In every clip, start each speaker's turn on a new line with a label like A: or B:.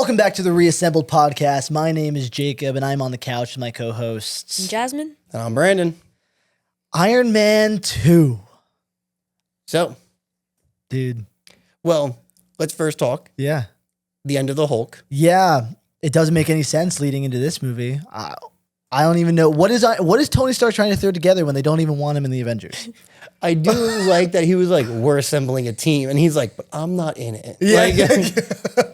A: Welcome back to the Reassembled podcast. My name is Jacob, and I'm on the couch with my co-hosts.
B: I'm Jasmine.
C: And I'm Brandon.
A: Iron Man 2.
C: So,
A: Dude.
C: well, let's first talk
A: Yeah.
C: the end of the Hulk.
A: Yeah. It doesn't make any sense leading into this movie. I don't even know. What is Tony Stark trying to throw together when they don't even want him in the Avengers?
C: I do like that he was like, we're assembling a team. And he's like, but I'm not in it.
A: Yeah.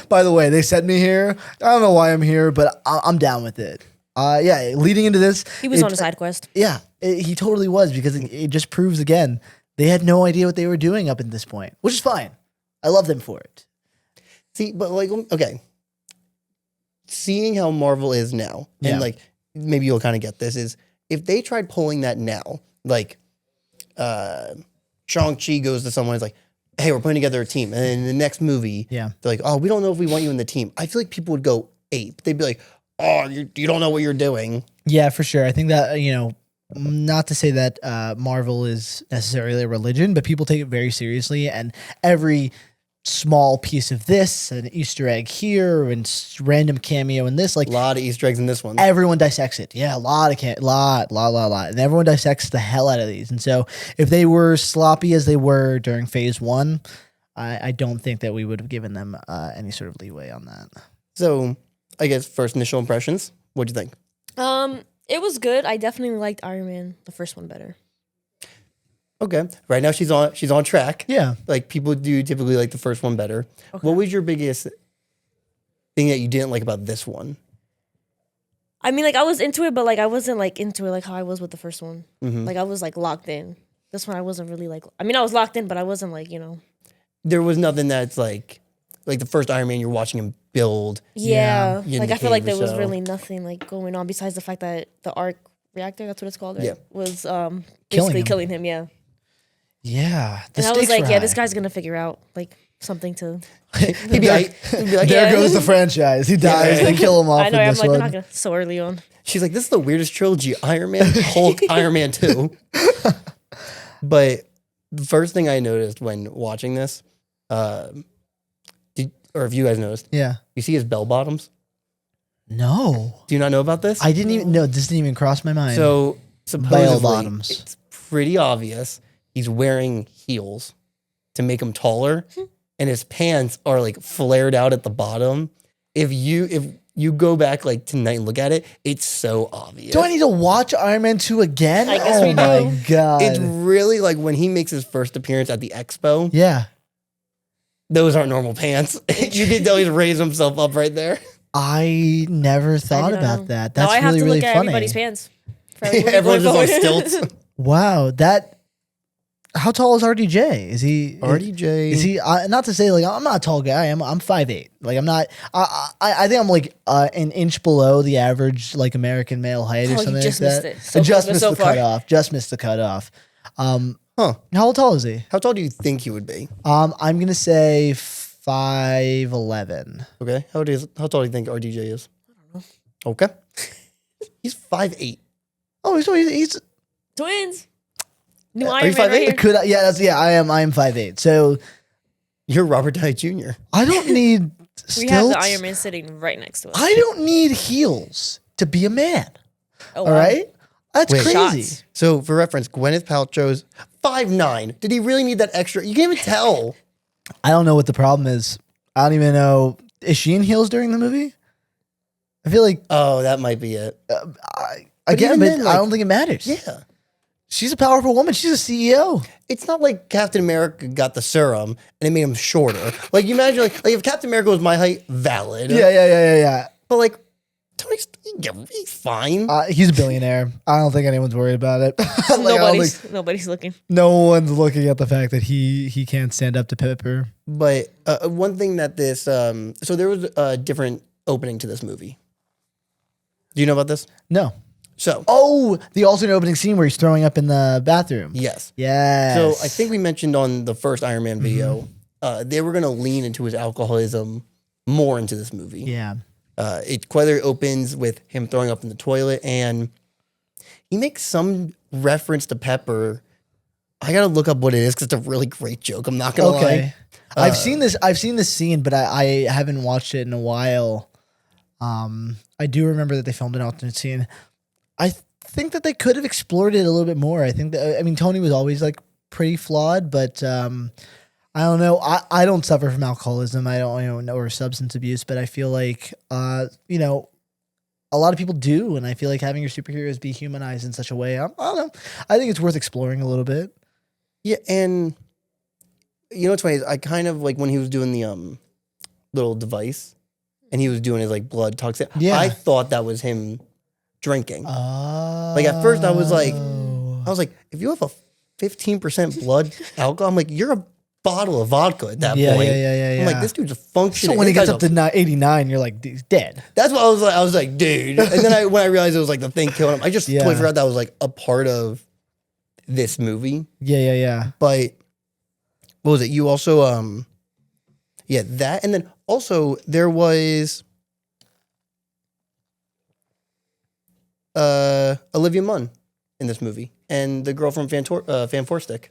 A: By the way, they sent me here. I don't know why I'm here, but I'm down with it. Yeah, leading into this.
B: He was on a side quest.
A: Yeah, he totally was because it just proves again, they had no idea what they were doing up at this point, which is fine. I love them for it.
C: See, but like, okay. Seeing how Marvel is now, and like, maybe you'll kind of get this, is if they tried pulling that now, like, Shang-Chi goes to someone and is like, hey, we're putting together a team. And then in the next movie, they're like, oh, we don't know if we want you in the team. I feel like people would go ape. They'd be like, oh, you don't know what you're doing.
A: Yeah, for sure. I think that, not to say that Marvel is necessarily a religion, but people take it very seriously. And every small piece of this, an Easter egg here, and random cameo in this, like
C: A lot of Easter eggs in this one.
A: everyone dissects it. Yeah, a lot. And everyone dissects the hell out of these. And so if they were sloppy as they were during phase one, I don't think that we would have given them any sort of leeway on that.
C: So, I guess first initial impressions. What'd you think?
B: It was good. I definitely liked Iron Man, the first one, better.
C: Okay. Right now she's on track.
A: Yeah.
C: Like people do typically like the first one better.
B: Okay.
C: What was your biggest thing that you didn't like about this one?
B: I mean, like, I was into it, but, like, I wasn't, like, into it like how I was with the first one.
C: Mm-hmm.
B: Like, I was, like, locked in. This one, I wasn't really, like... I mean, I was locked in, but I wasn't, like,
C: There was nothing that's like the first Iron Man, you're watching him build.
B: Yeah.
C: in
B: Like,
C: the
B: I feel like
C: cave or
B: there was
C: so.
B: really nothing, like, going on besides the fact that the arc reactor, that's what it's called, right?
C: Yeah.
B: Was basically killing him, yeah.
A: Yeah.
B: And I was like, yeah, this guy's going to figure out, like, something to...
C: He'd be like,
A: There goes the franchise. He dies. They kill him off
B: I know,
A: in
B: I'm
A: this
B: like,
A: one.
B: they're not going to... So early on.
C: she's like, this is the weirdest trilogy. Iron Man, Hulk, Iron Man 2. But the first thing I noticed when watching this, or if you guys noticed,
A: Yeah.
C: you see his bell bottoms?
A: No.
C: Do you not know about this?
A: I didn't even know. This didn't even cross my mind.
C: So supposedly,
A: bottoms.
C: it's pretty obvious he's wearing heels to make him taller, and his pants are like flared out at the bottom. If you go back like tonight and look at it, it's so obvious.
A: Do I need to watch Iron Man 2 again?
B: I guess
A: oh
B: we do.
A: my God.
C: It's really like when he makes his first appearance at the expo.
A: Yeah.
C: Those aren't normal pants. You can tell he's raised himself up right there.
A: I never
B: I
A: thought
B: don't
A: about
B: know.
A: that.
B: Now
A: That's
B: I have
A: really,
B: to
A: really
B: look at
A: funny.
B: everybody's pants. For everyone
C: Everyone's just on
B: going
C: stilts.
A: Wow. How tall is RDJ? Is he
C: RDJ.
A: Is he not to say like I'm not a tall guy. I'm 5'8". Like I'm not. I think I'm like an inch below the average like American male height or
B: Oh, you
A: something
B: just
A: like
B: missed
A: that.
B: it. So
A: I just
B: close, but
A: missed
B: so
A: the
B: far.
A: cutoff. Just missed the cutoff.
C: Huh.
A: How tall is he?
C: How tall do you think he would be?
A: I'm gonna say 5'11".
C: Okay. How tall do you think RDJ is? I don't know. Okay. He's 5'8".
A: Oh, he's
B: Twins. New
C: Are you
B: Iron Man
C: 5'8"?
B: right here.
A: I am 5'8". So
C: You're Robert Downey Jr.
A: I don't need stilts.
B: We have the Iron Man sitting right next to us.
A: I don't need heels to be a man.
B: Oh,
A: All right? That's
C: Wait.
A: crazy.
B: Shots.
C: So for reference, Gwyneth Paltrow's 5'9". Did he really need that extra? You can't even tell.
A: I don't know what the problem is. I don't even know. Is she in heels during the movie? I feel like,
C: Oh, that might be it.
A: again,
C: even
A: but
C: then,
A: I
C: like-
A: don't think it matters.
C: Yeah.
A: She's a powerful woman. She's a CEO.
C: It's not like Captain America got the serum and it made him shorter. Like you imagine, like if Captain America was my height, valid.
A: Yeah.
C: But like Tony's, he's fine.
A: He's a billionaire. I don't think anyone's worried about it. Like, I don't think
B: Nobody's looking.
A: no one's looking at the fact that he can't stand up to Pepper.
C: But one thing that this, so there was a different opening to this movie. Do you know about this?
A: No.
C: So,
A: Oh, the alternate opening scene where he's throwing up in the bathroom.
C: yes.
A: Yes.
C: So I think we mentioned on the first Iron Man video, they were going to lean into his alcoholism more into this movie.
A: Yeah.
C: It Quether opens with him throwing up in the toilet, and he makes some reference to Pepper I gotta look up what it is because it's a really great joke. I'm not gonna lie.
A: I've seen this scene, but I haven't watched it in a while. I do remember that they filmed an alternate scene. I think that they could have explored it a little bit more. I think that, I mean, Tony was always like pretty flawed, but I don't know. I don't suffer from alcoholism. I don't know, or substance abuse, but I feel like, you know, a lot of people do. And I feel like having your superheroes be humanized in such a way, I don't know. I think it's worth exploring a little bit.
C: Yeah. And you know what's funny is I kind of like when he was doing the little device and he was doing his like blood toxic.
A: Yeah.
C: I thought that was him drinking. Like at first I was like, if you have a 15% blood alcohol, I'm like, you're a bottle of vodka at that point.
A: Yeah.
C: I'm like, this dude's a functioning.
A: So when he gets up to 89, you're like, he's dead.
C: That's what I was like. I was like, dude. And then when I realized it was like the thing killing him, I just totally forgot that was like a part of this movie.
A: Yeah.
C: But what was it? You also, that, and then also there was Olivia Munn in this movie, and the girl from Fantastic.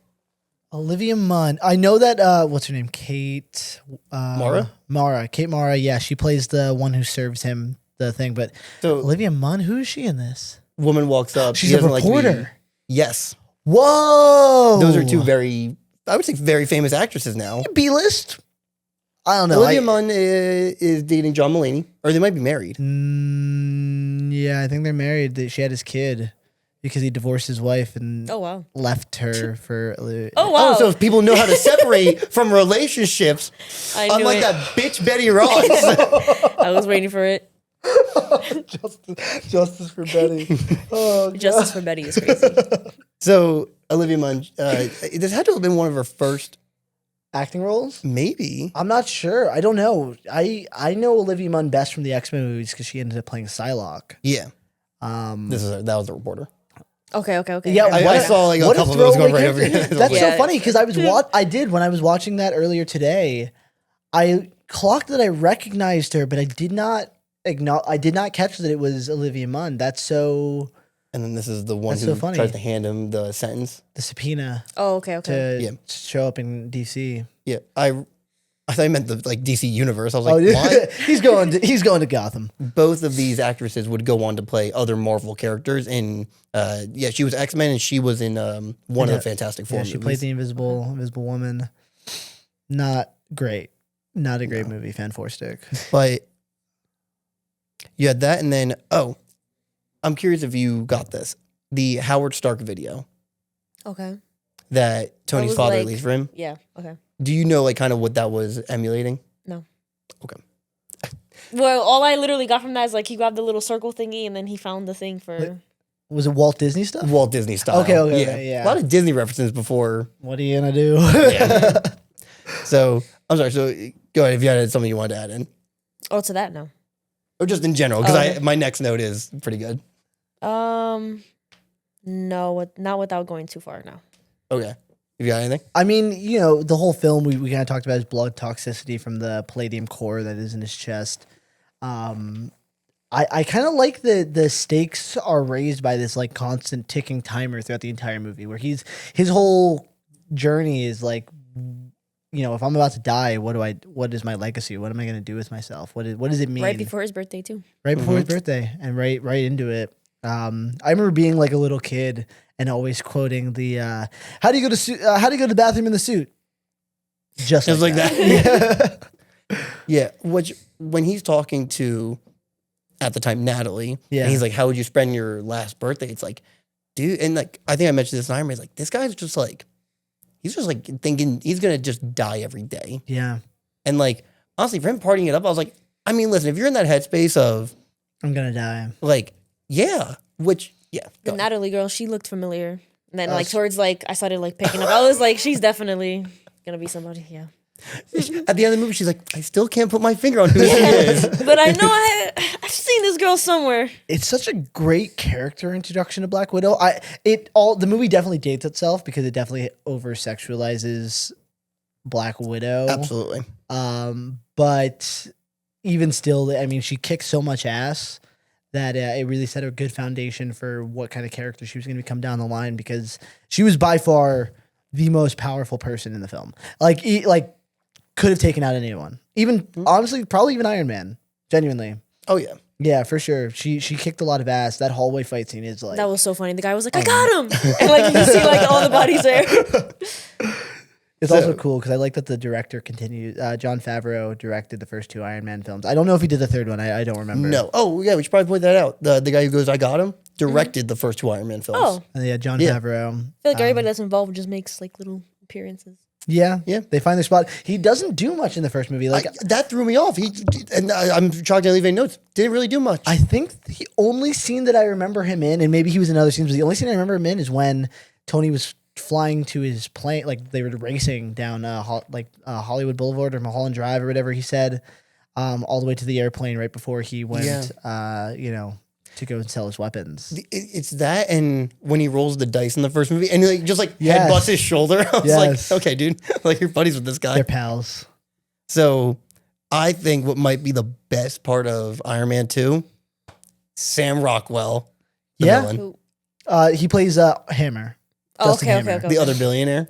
A: Olivia Munn. I know that, what's her name? Kate.
C: Mara?
A: Kate Mara. Yeah, she plays the one who serves him the thing. But
C: So
A: Olivia Munn, who is she in this?
C: woman walks up.
A: She's
C: she
A: a
C: doesn't like to be-
A: reporter.
C: Yes.
A: Whoa.
C: Those are two very, I would say, very famous actresses now.
A: B-list? I don't know.
C: Olivia Munn is dating John Mulaney, or they might be married.
A: Yeah, I think they're married. She had his kid because he divorced his wife and left her for.
B: Oh wow!
C: Oh, so if people know how to separate from relationships, unlike that bitch Betty Ross.
B: I was waiting for it.
A: Justice for Betty. Oh,
B: Justice for Betty is crazy.
C: So Olivia Munn, this had to have been one of her first
A: acting roles.
C: Maybe.
A: I'm not sure. I don't know. I know Olivia Munn best from the X-Men movies because she ended up playing Psylocke.
C: Yeah. That was the reporter.
B: Okay.
A: Yeah,
C: I saw like a couple of those going right over here.
A: That's so funny because when I was watching that earlier today, I clocked that I recognized her, but I did not catch that it was Olivia Munn. That's so.
C: And then this is the one
A: That's
C: who
A: so funny.
C: tries to hand him the sentence.
A: The subpoena.
B: Oh, okay.
A: To show up in DC.
C: Yeah, I thought I meant the like DC universe. I was like, what?
A: he's going to Gotham.
C: Both of these actresses would go on to play other Marvel characters. In she was X-Men and she was in one of the Fantastic Four.
A: Yeah, she played the Invisible Woman. Not great. Not a great movie. Fantastic.
C: But you had that, and then I'm curious if you got this. The Howard Stark video.
B: Okay.
C: That Tony's father
B: like,
C: released for him.
B: Yeah. Okay.
C: Do you know like kind of what that was emulating?
B: No.
C: Okay.
B: Well, all I literally got from that is like he grabbed the little circle thingy and then he found the thing for.
A: Was it Walt Disney stuff?
C: Walt Disney style.
A: Okay, yeah.
C: A lot of Disney references before.
A: What are you gonna do?
C: Yeah. So I'm sorry. So go ahead if you had something you wanted to add in.
B: Oh, to that no.
C: Or just in general, because my next note is pretty good.
B: No, not without going too far. No.
C: Okay. You got anything?
A: I mean, you know, the whole film we kind of talked about his blood toxicity from the palladium core that is in his chest. I kind of like the stakes are raised by this like constant ticking timer throughout the entire movie, where his whole journey is like, you know, if I'm about to die, what is my legacy? What am I going to do with myself? What does it mean?
B: Right before his birthday too.
A: Right before his birthday, and right into it. I remember being like a little kid and always quoting the how do you go to the bathroom in the suit? Just like that.
C: Yeah. Which when he's talking to at the time Natalie, and he's like, "How would you spend your last birthday?" It's like, dude, and like I think I mentioned this in Iron Man. It's like this guy's just like he's just like thinking he's gonna just die every day.
A: Yeah.
C: And like honestly, for him partying it up, I was like, I mean, listen, if you're in that headspace of
A: I'm gonna die,
C: like, yeah, which
B: the Natalie girl, she looked familiar. And then like towards like I started like picking up. I was like, she's definitely gonna be somebody. Yeah.
C: At the end of the movie, she's like, I still can't put my finger on who she is.
B: But I know I've seen this girl somewhere.
A: It's such a great character introduction to Black Widow. The movie definitely dates itself because it definitely over sexualizes Black Widow.
C: Absolutely.
A: But even still, I mean, she kicked so much ass that it really set a good foundation for what kind of character she was going to become down the line, because she was by far the most powerful person in the film. Like, could have taken out anyone. Even honestly, probably even Iron Man. Genuinely.
C: Oh yeah.
A: Yeah, for sure. She kicked a lot of ass. That hallway fight scene is like
B: That was so funny. The guy was like, I got him. And like you can see like all the bodies there.
A: It's also cool because I like that the director continued. Jon Favreau directed the first 2 Iron Man films. I don't know if he did the third one. I don't remember.
C: No. Oh yeah, we should probably point that out. The guy who goes, I got him, directed the first 2 Iron Man films.
B: Oh.
A: Yeah, Jon Favreau.
B: I feel like everybody that's involved just makes like little appearances.
A: Yeah,
C: Yeah.
A: They find their spot. He doesn't do much in the first movie. Like
C: that threw me off. I'm shocked I didn't leave any notes. Didn't really do much.
A: I think the only scene that I remember him in, and maybe he was in other scenes, but the only scene I remember him in is when Tony was flying to his plane, like they were racing down Hollywood Boulevard or Mulholland Drive or whatever he said, all the way to the airplane right before he went, to go and sell his weapons.
C: It's that, and when he rolls the dice in the first movie, and he just
A: Yes.
C: headbutts his shoulder. I was
A: Yes.
C: like, okay, dude, like you're buddies with this guy.
A: They're pals.
C: So I think what might be the best part of Iron Man 2, Sam Rockwell, the
A: Yeah.
C: villain,
A: He plays Hammer.
B: Oh,
A: Justin
B: okay,
A: Hammer.
B: okay.
C: the other billionaire.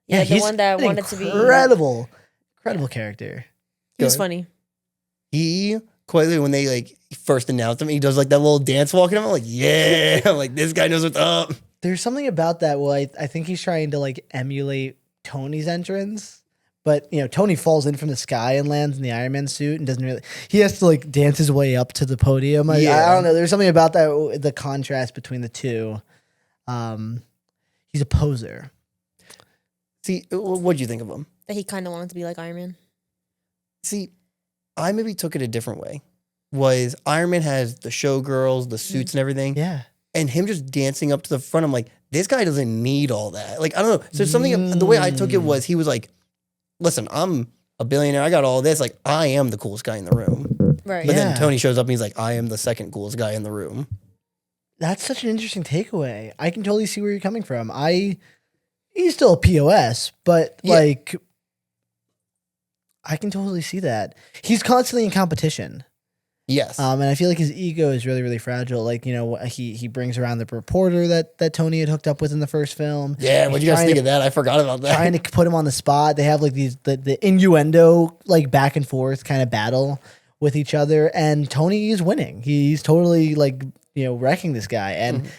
B: Yeah, the
A: he's
B: one that
A: an
B: wanted to be.
A: incredible character.
B: He was
C: Good.
B: funny.
C: He quietly, when they first announced him, he does that little dance walking. I'm like, yeah, I'm like, this guy knows what's up.
A: There's something about that. Well, I think he's trying to emulate Tony's entrance, but Tony falls in from the sky and lands in the Iron Man suit and doesn't really. He has to dance his way up to the podium. I don't know. There's something about that. The contrast between the two. He's a poser.
C: See, what'd you think of him?
B: That he kind of wanted to be like Iron Man.
C: See, I maybe took it a different way. Was Iron Man has the showgirls, the suits and everything.
A: Yeah.
C: And him just dancing up to the front, I'm like, this guy doesn't need all that. I don't know. So something, the way I took it was he was like, listen, I'm a billionaire. I got all this. I am the coolest guy in the room.
B: Right.
C: But
A: Yeah.
C: then Tony shows up and he's like, I am the second coolest guy in the room.
A: That's such an interesting takeaway. I can totally see where you're coming from. He's still a POS, but
C: Yeah.
A: I can totally see that. He's constantly in competition.
C: Yes.
A: And I feel like his ego is really, really fragile. He brings around the reporter that Tony had hooked up with in the first film.
C: yeah. What do you guys think of that? I forgot about that.
A: Trying to put him on the spot. They have the innuendo back and forth kind of battle with each other, and Tony is winning. He's totally wrecking this guy, and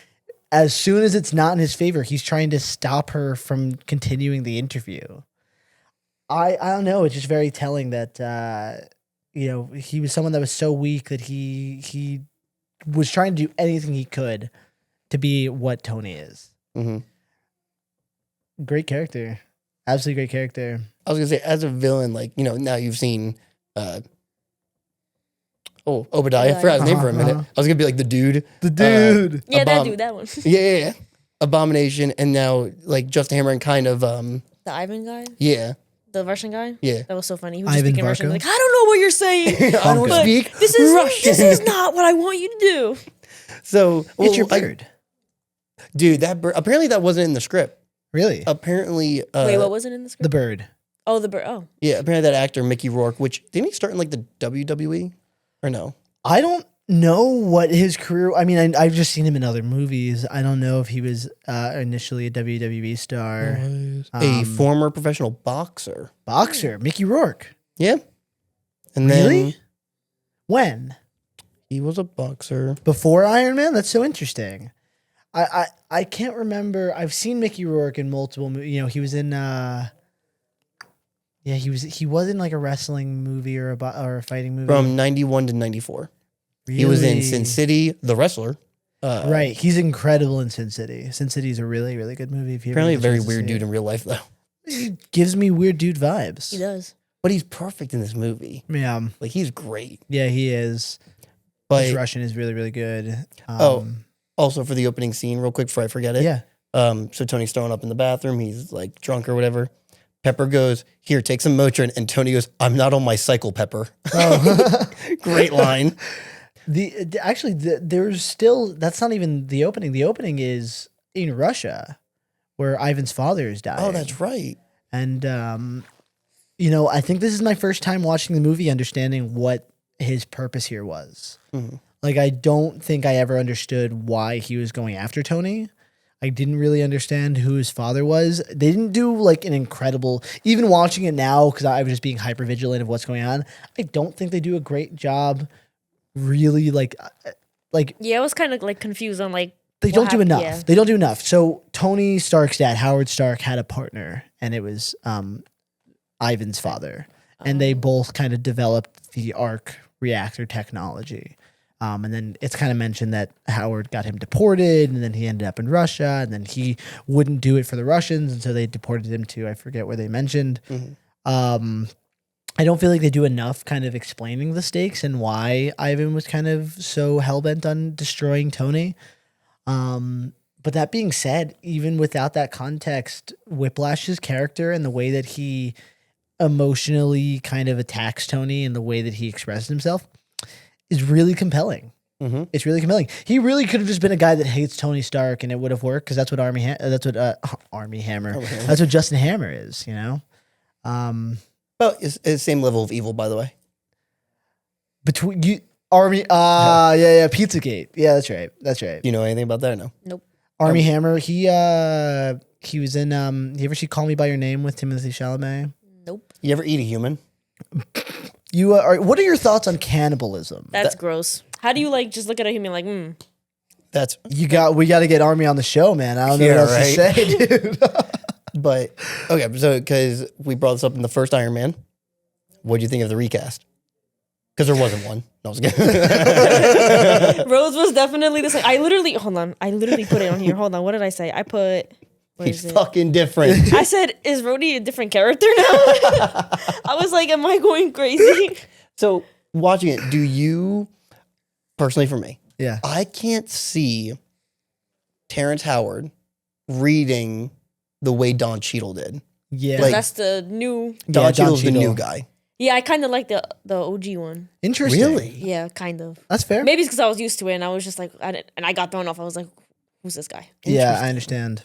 A: as soon as it's not in his favor, he's trying to stop her from continuing the interview. I don't know. It's just very telling that he was someone that was so weak that he was trying to do anything he could to be what Tony is.
C: Mm-hmm.
A: Great character, absolutely great character.
C: I was gonna say, as a villain, now you've seen Obadiah. I forgot his name for a minute. I was gonna be like the dude.
A: The dude.
B: Yeah, that dude, that one.
C: Yeah. Abomination, and now Justin Hammer and kind of
B: The Ivan guy?
C: yeah.
B: The Russian guy?
C: Yeah.
B: That was so funny. He was
A: Ivan
B: just speaking Russian.
A: Varko?
B: Like, I don't know what you're saying.
C: I don't
B: but
C: speak
B: this is
C: Russian.
B: This is not what I want you to do.
C: So
A: It's your bird.
C: Dude, that bird, apparently that wasn't in the script.
A: Really?
C: Apparently
B: Wait, what was it in the script?
A: The bird.
B: Oh, the bird. Oh.
C: yeah, apparently that actor Mickey Rourke, which didn't he start in the WWE or no?
A: I don't know what his career. I mean, I've just seen him in other movies. I don't know if he was initially a WWE star.
C: A former professional boxer.
A: Boxer, Mickey Rourke.
C: Yeah. And then
A: Really? When?
C: he was a boxer.
A: Before Iron Man? That's so interesting. I can't remember. I've seen Mickey Rourke in multiple movies. He was in he was in a wrestling movie or a fighting movie.
C: From 91 to 94. He was in Sin City, The Wrestler.
A: Right. He's incredible in Sin City. Sin City is a really, really good movie. If you
C: Apparently a
A: ever get
C: very
A: chance to
C: weird
A: see
C: dude
A: it.
C: in real life, though.
A: He gives me weird dude vibes.
B: He does.
C: But he's perfect in this movie.
A: Yeah.
C: He's great.
A: Yeah, he is.
C: But
A: His Russian is really, really good.
C: also for the opening scene, real quick before I forget it.
A: Yeah.
C: So Tony's throwing up in the bathroom. He's drunk or whatever. Pepper goes, here, take some Motrin. And Tony goes, I'm not on my cycle, Pepper.
A: Oh.
C: Great line.
A: There's still, that's not even the opening. The opening is in Russia where Ivan's father is dying.
C: Oh, that's right.
A: And, I think this is my first time watching the movie understanding what his purpose here was.
C: Mhm.
A: I don't think I ever understood why he was going after Tony. I didn't really understand who his father was. They didn't do like an incredible, even watching it now, because I was just being hyper vigilant of what's going on. I don't think they do a great job really
B: Yeah, I was kind of like confused on like
A: they
B: what
A: don't do
B: happened.
A: enough.
B: Yeah.
A: They don't do enough. So Tony Stark's dad, Howard Stark, had a partner, and it was Ivan's father, and they both kind of developed the arc reactor technology. And then it's kind of mentioned that Howard got him deported, and then he ended up in Russia, and then he wouldn't do it for the Russians, and so they deported him to, I forget where they mentioned. I don't feel like they do enough kind of explaining the stakes and why Ivan was kind of so hell-bent on destroying Tony. But that being said, even without that context, Whiplash's character and the way that he emotionally kind of attacks Tony and the way that he expresses himself is really compelling. It's really compelling. He really could have just been a guy that hates Tony Stark, and it would have worked because that's what Army Hammer. That's what Justin Hammer is. You know.
C: Well, it's the same level of evil, by the way.
A: Between you, Army. Yeah, Pizzagate. Yeah, that's right.
C: Do you know anything about that or no?
B: Nope.
A: Army Hammer. He was in. You ever see Call Me by Your Name with Timothée Chalamet?
B: Nope.
C: You ever eat a human?
A: You what are your thoughts on cannibalism?
B: That's gross. How do you like just look at a human like,
C: That's
A: We got to get Army on the show, man. I don't know what else to say, dude.
C: But okay, so because we brought this up in the first Iron Man, what do you think of the recast? Because there wasn't one. No, I was kidding.
B: Rose was definitely the same. I literally put it on here. Hold on. What did I say? I put.
C: He's fucking different.
B: I said, is Rhodey a different character now? I was like, am I going crazy?
C: So watching it, do you personally, for me,
A: Yeah.
C: I can't see Terrence Howard reading the way Don Cheadle did.
A: Yeah.
C: Like-
B: That's the new.
C: Don
A: Don
C: Cheadle's the
A: Cheadle.
C: new guy.
B: Yeah, I kind of like the OG one.
A: Interesting.
C: Really?
B: Yeah, kind of.
A: That's fair.
B: Maybe it's because I was used to it, and I was just like, and I got thrown off. I was like, who's this guy?
A: Yeah, I understand.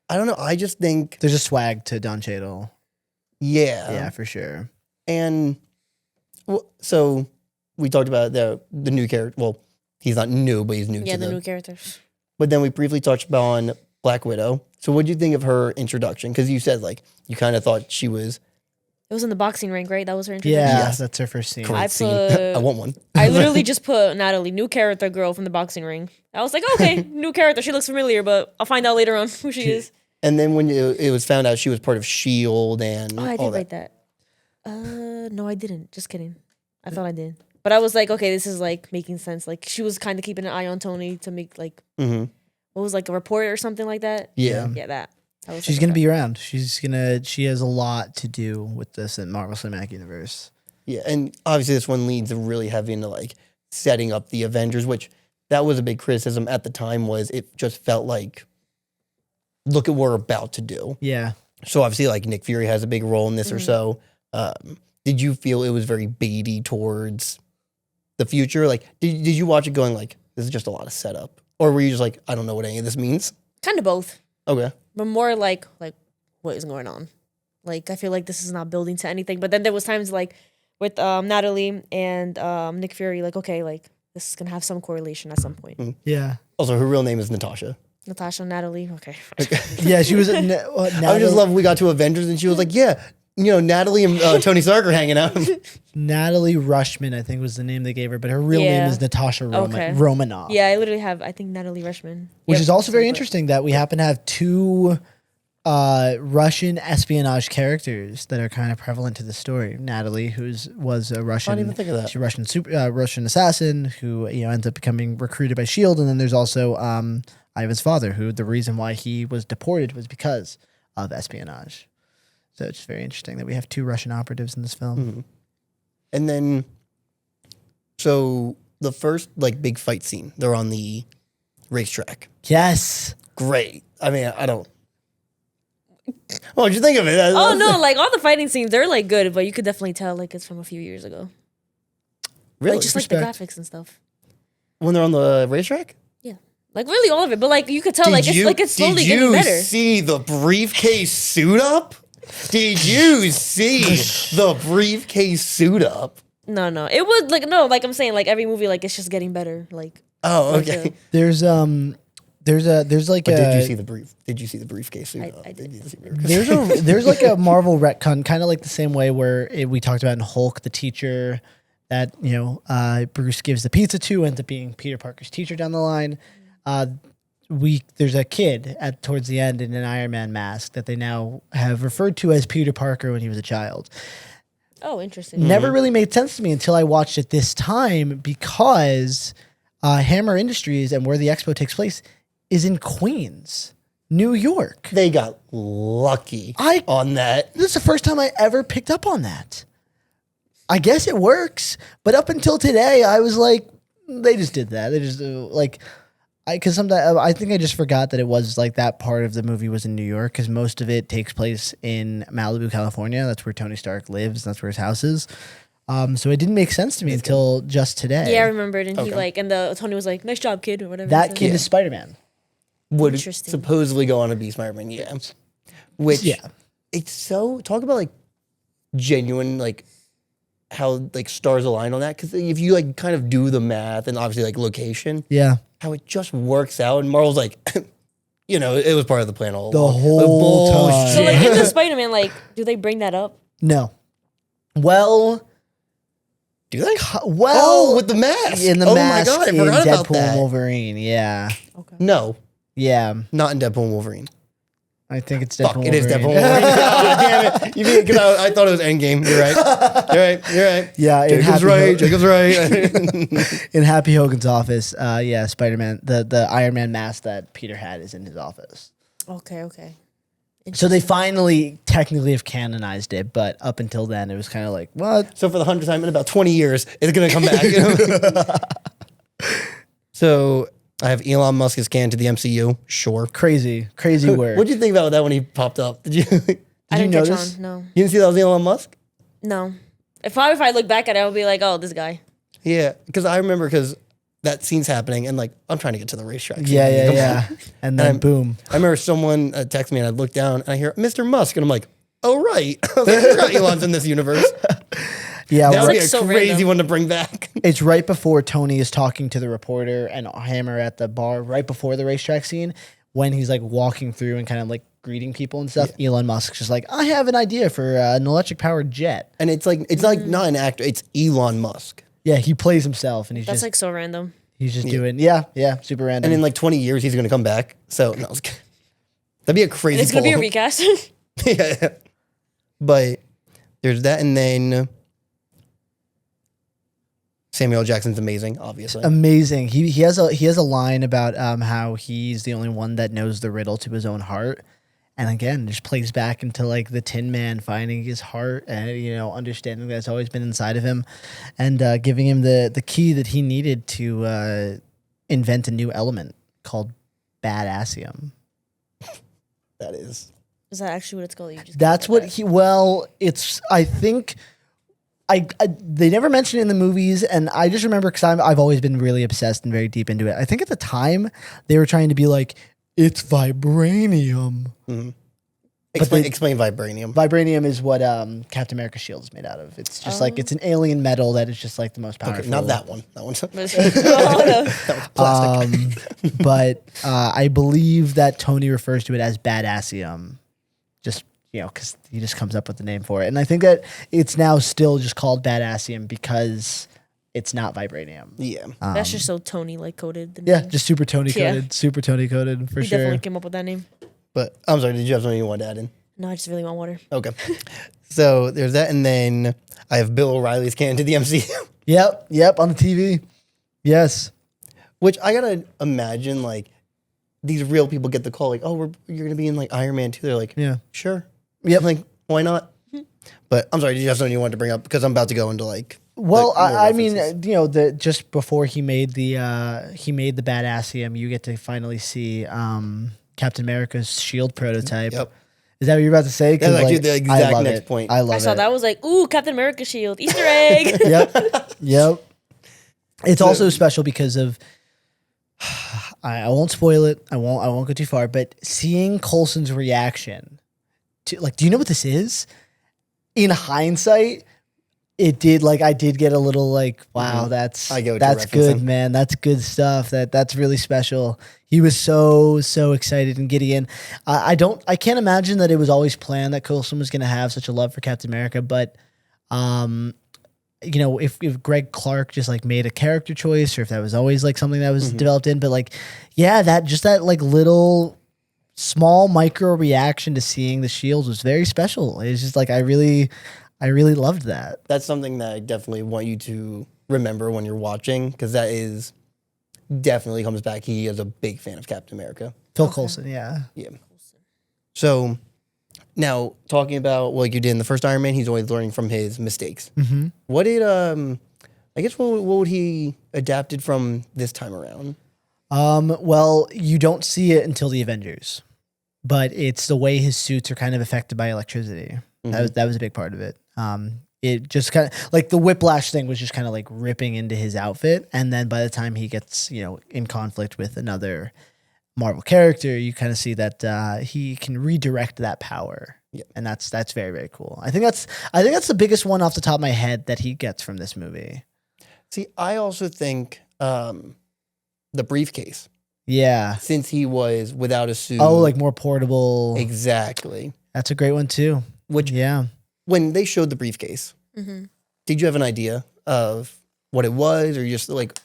C: I don't know. I just think,
A: There's a swag to Don Cheadle.
C: yeah.
A: Yeah, for sure.
C: And so we talked about the new character. Well, he's not new, but he's new
B: Yeah,
C: to
B: the new characters.
C: But then we briefly touched on Black Widow. So what do you think of her introduction? Because you said like you kind of thought she was
B: It was in the boxing ring, right? That was her introduction.
A: Yeah,
C: Yes.
A: that's her first scene.
C: great
B: I
C: scene.
B: put-
C: I want one.
B: I literally just put Natalie, new character girl from the boxing ring. I was like, okay, new character. She looks familiar, but I'll find out later on who she is.
C: And then when it was found out she was part of S.H.I.E.L.D. and
B: Oh, I
C: all
B: did write that. No, I didn't. Just kidding. I thought I did. But I was like, okay, this is like making sense. Like she was kind of keeping an eye on Tony to make like,
C: Mm-hmm.
B: what was like a report or something like that?
C: Yeah.
B: Yeah, that. I was
A: She's
B: like,
A: gonna
B: okay.
A: be around. She has a lot to do with this in Marvel Cinematic Universe.
C: Yeah, and obviously this one leads really heavy into like setting up the Avengers, which that was a big criticism at the time. Was it just felt like, look at what we're about to do.
A: Yeah.
C: So obviously, like Nick Fury has a big role in this or so. Did you feel it was very baity towards the future? Like, did you watch it going like, this is just a lot of setup, or were you just like, I don't know what any of this means?
B: Kind of both,
C: Okay.
B: but more like what is going on? Like I feel like this is not building to anything. But then there was times like with Natalie and Nick Fury, like okay, like this is gonna have some correlation at some point.
A: Yeah.
C: Also, her real name is Natasha.
B: Natasha, Natalie, okay.
A: Yeah, she was.
C: I just love when we got to Avengers and she was like, yeah, you know, Natalie and Tony Stark are hanging out.
A: Natalie Rushman, I think was the name they gave her, but her real name
B: Yeah.
A: is Natasha
B: Okay.
A: Romanoff.
B: Yeah, I literally have, I think Natalie Rushman.
A: Which
B: Yep,
A: is also very
B: but-
A: interesting that we happen to have two Russian espionage characters that are kind of prevalent to the story. Natalie, was a Russian,
C: even think of that.
A: she's a Russian assassin who ends up becoming recruited by S.H.I.E.L.D. And then there's also Ivan's father, who the reason why he was deported was because of espionage. So it's very interesting that we have two Russian operatives in this film.
C: Mm-hmm. And then, so the first like big fight scene, they're on the racetrack.
A: Yes.
C: Great. I mean, I don't. What'd you think of it?
B: Oh no, like all the fighting scenes, they're like good, but you could definitely tell like it's from a few years ago.
C: Really?
B: Like just
A: Respect.
B: like the graphics and stuff.
C: When they're on the racetrack?
B: Yeah. Like really all of it. But like you could tell like it's slowly getting better.
C: Did you see the briefcase suit up? Did you see the briefcase suit up?
B: No. It would like no, like I'm saying, like every movie, like it's just getting better. Like
C: Oh,
B: like,
C: okay.
A: There's there's like
C: But
A: a
C: did you see the brief? Did you see the briefcase?
B: I did.
A: there's like a Marvel retcon, kind of like the same way where we talked about in Hulk, the teacher that Bruce gives the pizza to ends up being Peter Parker's teacher down the line. There's a kid towards the end in an Iron Man mask that they now have referred to as Peter Parker when he was a child.
B: Oh, interesting.
A: Never really made sense to me until I watched it this time because Hammer Industries and where the expo takes place is in Queens, New York.
C: They got lucky on that.
A: This is the first time I ever picked up on that. I guess it works, but up until today, I was like, they just did that. They just because sometimes I think I just forgot that it was like that part of the movie was in New York because most of it takes place in Malibu, California. That's where Tony Stark lives. That's where his house is. So it didn't make sense to me until just today.
B: Yeah, I remembered, and he Tony was like, "Nice job, kid," or whatever.
A: That kid is Spider-Man.
C: Would
B: Interesting.
C: supposedly go on to be Spider-Man, yeah. Which it's so talk about like genuine like how like stars align on that because if you like kind of do the math and obviously like location, how it just works out and Marvel's like, it was part of the plan all along.
A: The whole time.
B: So like in the Spider-Man, like, do they bring that up?
A: No. Well,
C: do they?
A: Well,
C: with the mask.
A: In the mask
C: my God, I
A: in
C: forgot about
A: Deadpool
C: that.
A: and Wolverine, yeah.
B: Okay.
C: No,
A: Yeah.
C: not in Deadpool and Wolverine.
A: I think it's Deadpool
C: Fuck,
A: and
C: it is
A: Wolverine.
C: Deadpool and Wolverine. God damn it. Because I thought it was Endgame. You're right. You're right.
A: Yeah,
C: Jacob's right.
A: In Happy Hogan's office, Spider-Man, the Iron Man mask that Peter had is in his office.
B: Okay.
A: So they finally technically have canonized it, but up until then, it was kind of like, what?
C: So for the 100th time in about 20 years, it's going to come back. So I have Elon Musk as canon to the MCU. Sure.
A: Crazy work.
C: What did you think about that when he popped up? Did you?
B: I didn't
A: you
B: catch
A: notice?
B: on. No.
C: You didn't see that was Elon Musk?
B: No. If I look back at it, I'll be like, oh, this guy.
C: Yeah, because I remember that scene's happening and like I'm trying to get to the racetrack.
A: Yeah. And then boom.
C: I remember someone texted me and I looked down and I hear Mr. Musk and I'm like, oh right, I was like, I forgot Elon's in this universe.
A: Yeah,
C: that would be a
B: so
C: crazy
B: random.
C: one to bring back.
A: it's right before Tony is talking to the reporter and Hammer at the bar, right before the racetrack scene, when he's like walking through and kind of like greeting people and stuff. Yeah. Elon Musk's just like, I have an idea for an electric powered jet.
C: And it's like not an actor, it's Elon Musk.
A: Yeah, he plays himself and
B: That's like so random.
A: He's just doing, super random.
C: And in like 20 years, he's going to come back. So no, that'd be a crazy.
B: And it's going to be a recast.
C: Yeah. But there's that. And then Samuel L. Jackson's amazing, obviously.
A: Amazing. He has a line about how he's the only one that knows the riddle to his own heart. And again, just plays back into like the Tin Man finding his heart and, understanding that's always been inside of him and giving him the key that he needed to invent a new element called badassium.
C: That is.
B: Is that actually what it's called?
A: That's what I think they never mentioned it in the movies. And I just remember because I've always been really obsessed and very deep into it. I think at the time they were trying to be like, it's vibranium.
C: Mm-hmm. Explain vibranium.
A: Vibranium is what Captain America's shield is made out of. It's just like it's an alien metal that is just like the most powerful.
C: Okay, not that one. That one's
A: plastic. But I believe that Tony refers to it as badassium, just because he just comes up with the name for it. And I think that it's now still just called badassium because it's not vibranium.
C: Yeah.
B: That's just so Tony like coded.
A: Just super Tony coded. Super Tony coded for sure.
B: Definitely came up with that name.
C: But I'm sorry, did you have something you wanted to add in?
B: No, I just really want water.
C: Okay. So there's that, and then I have Bill O'Reilly's canon to the MCU.
A: Yep, on the TV. Yes.
C: Which I gotta imagine, like, these real people get the call, like, oh, you're gonna be in like Iron Man 2. They're like,
A: yeah,
C: sure.
A: Yep.
C: Like, why not? But I'm sorry, did you have something you wanted to bring up? Because I'm about to go into like.
A: Well, I mean, just before he made the badassium, you get to finally see Captain America's shield prototype.
C: Yep.
A: Is that what you're about to say?
C: That's actually the exact next point.
A: I love it.
B: I saw that. I was like, ooh, Captain America shield, Easter egg.
A: Yep. It's also special because of I won't spoil it. I won't go too far, but seeing Coulson's reaction to, like, do you know what this is? In hindsight, It did, like, I did get a little like, wow, that's
C: I get what
A: that's
C: you're
A: good,
C: referencing.
A: man. That's good stuff. That's really special. He was so excited and giddy, and I can't imagine that it was always planned that Coulson was going to have such a love for Captain America, but if Greg Clark just like made a character choice, or if that was always like something that was developed in, but like, yeah, that like little small micro reaction to seeing the shield was very special. It's just like I really loved that.
C: That's something that I definitely want you to remember when you're watching, because that is definitely comes back. He is a big fan of Captain America.
A: Phil Coulson, yeah.
C: Yeah. So now talking about what you did in the first Iron Man, he's always learning from his mistakes.
A: Mm-hmm.
C: What did I guess what would he adapted from this time around?
A: Well, you don't see it until the Avengers, but it's the way his suits are kind of affected by electricity. That was a big part of it. It just kind of like the whiplash thing was just kind of like ripping into his outfit, and then by the time he gets in conflict with another Marvel character, you kind of see that he can redirect that power.
C: Yeah.
A: And that's very, very cool. I think that's the biggest one off the top of my head that he gets from this movie.
C: See, I also think the briefcase,
A: Yeah.
C: since he was without a suit.
A: Oh, like more portable.
C: Exactly.
A: That's a great one too.
C: Which
A: Yeah.
C: when they showed the briefcase, did you have an idea of what it was, or you just like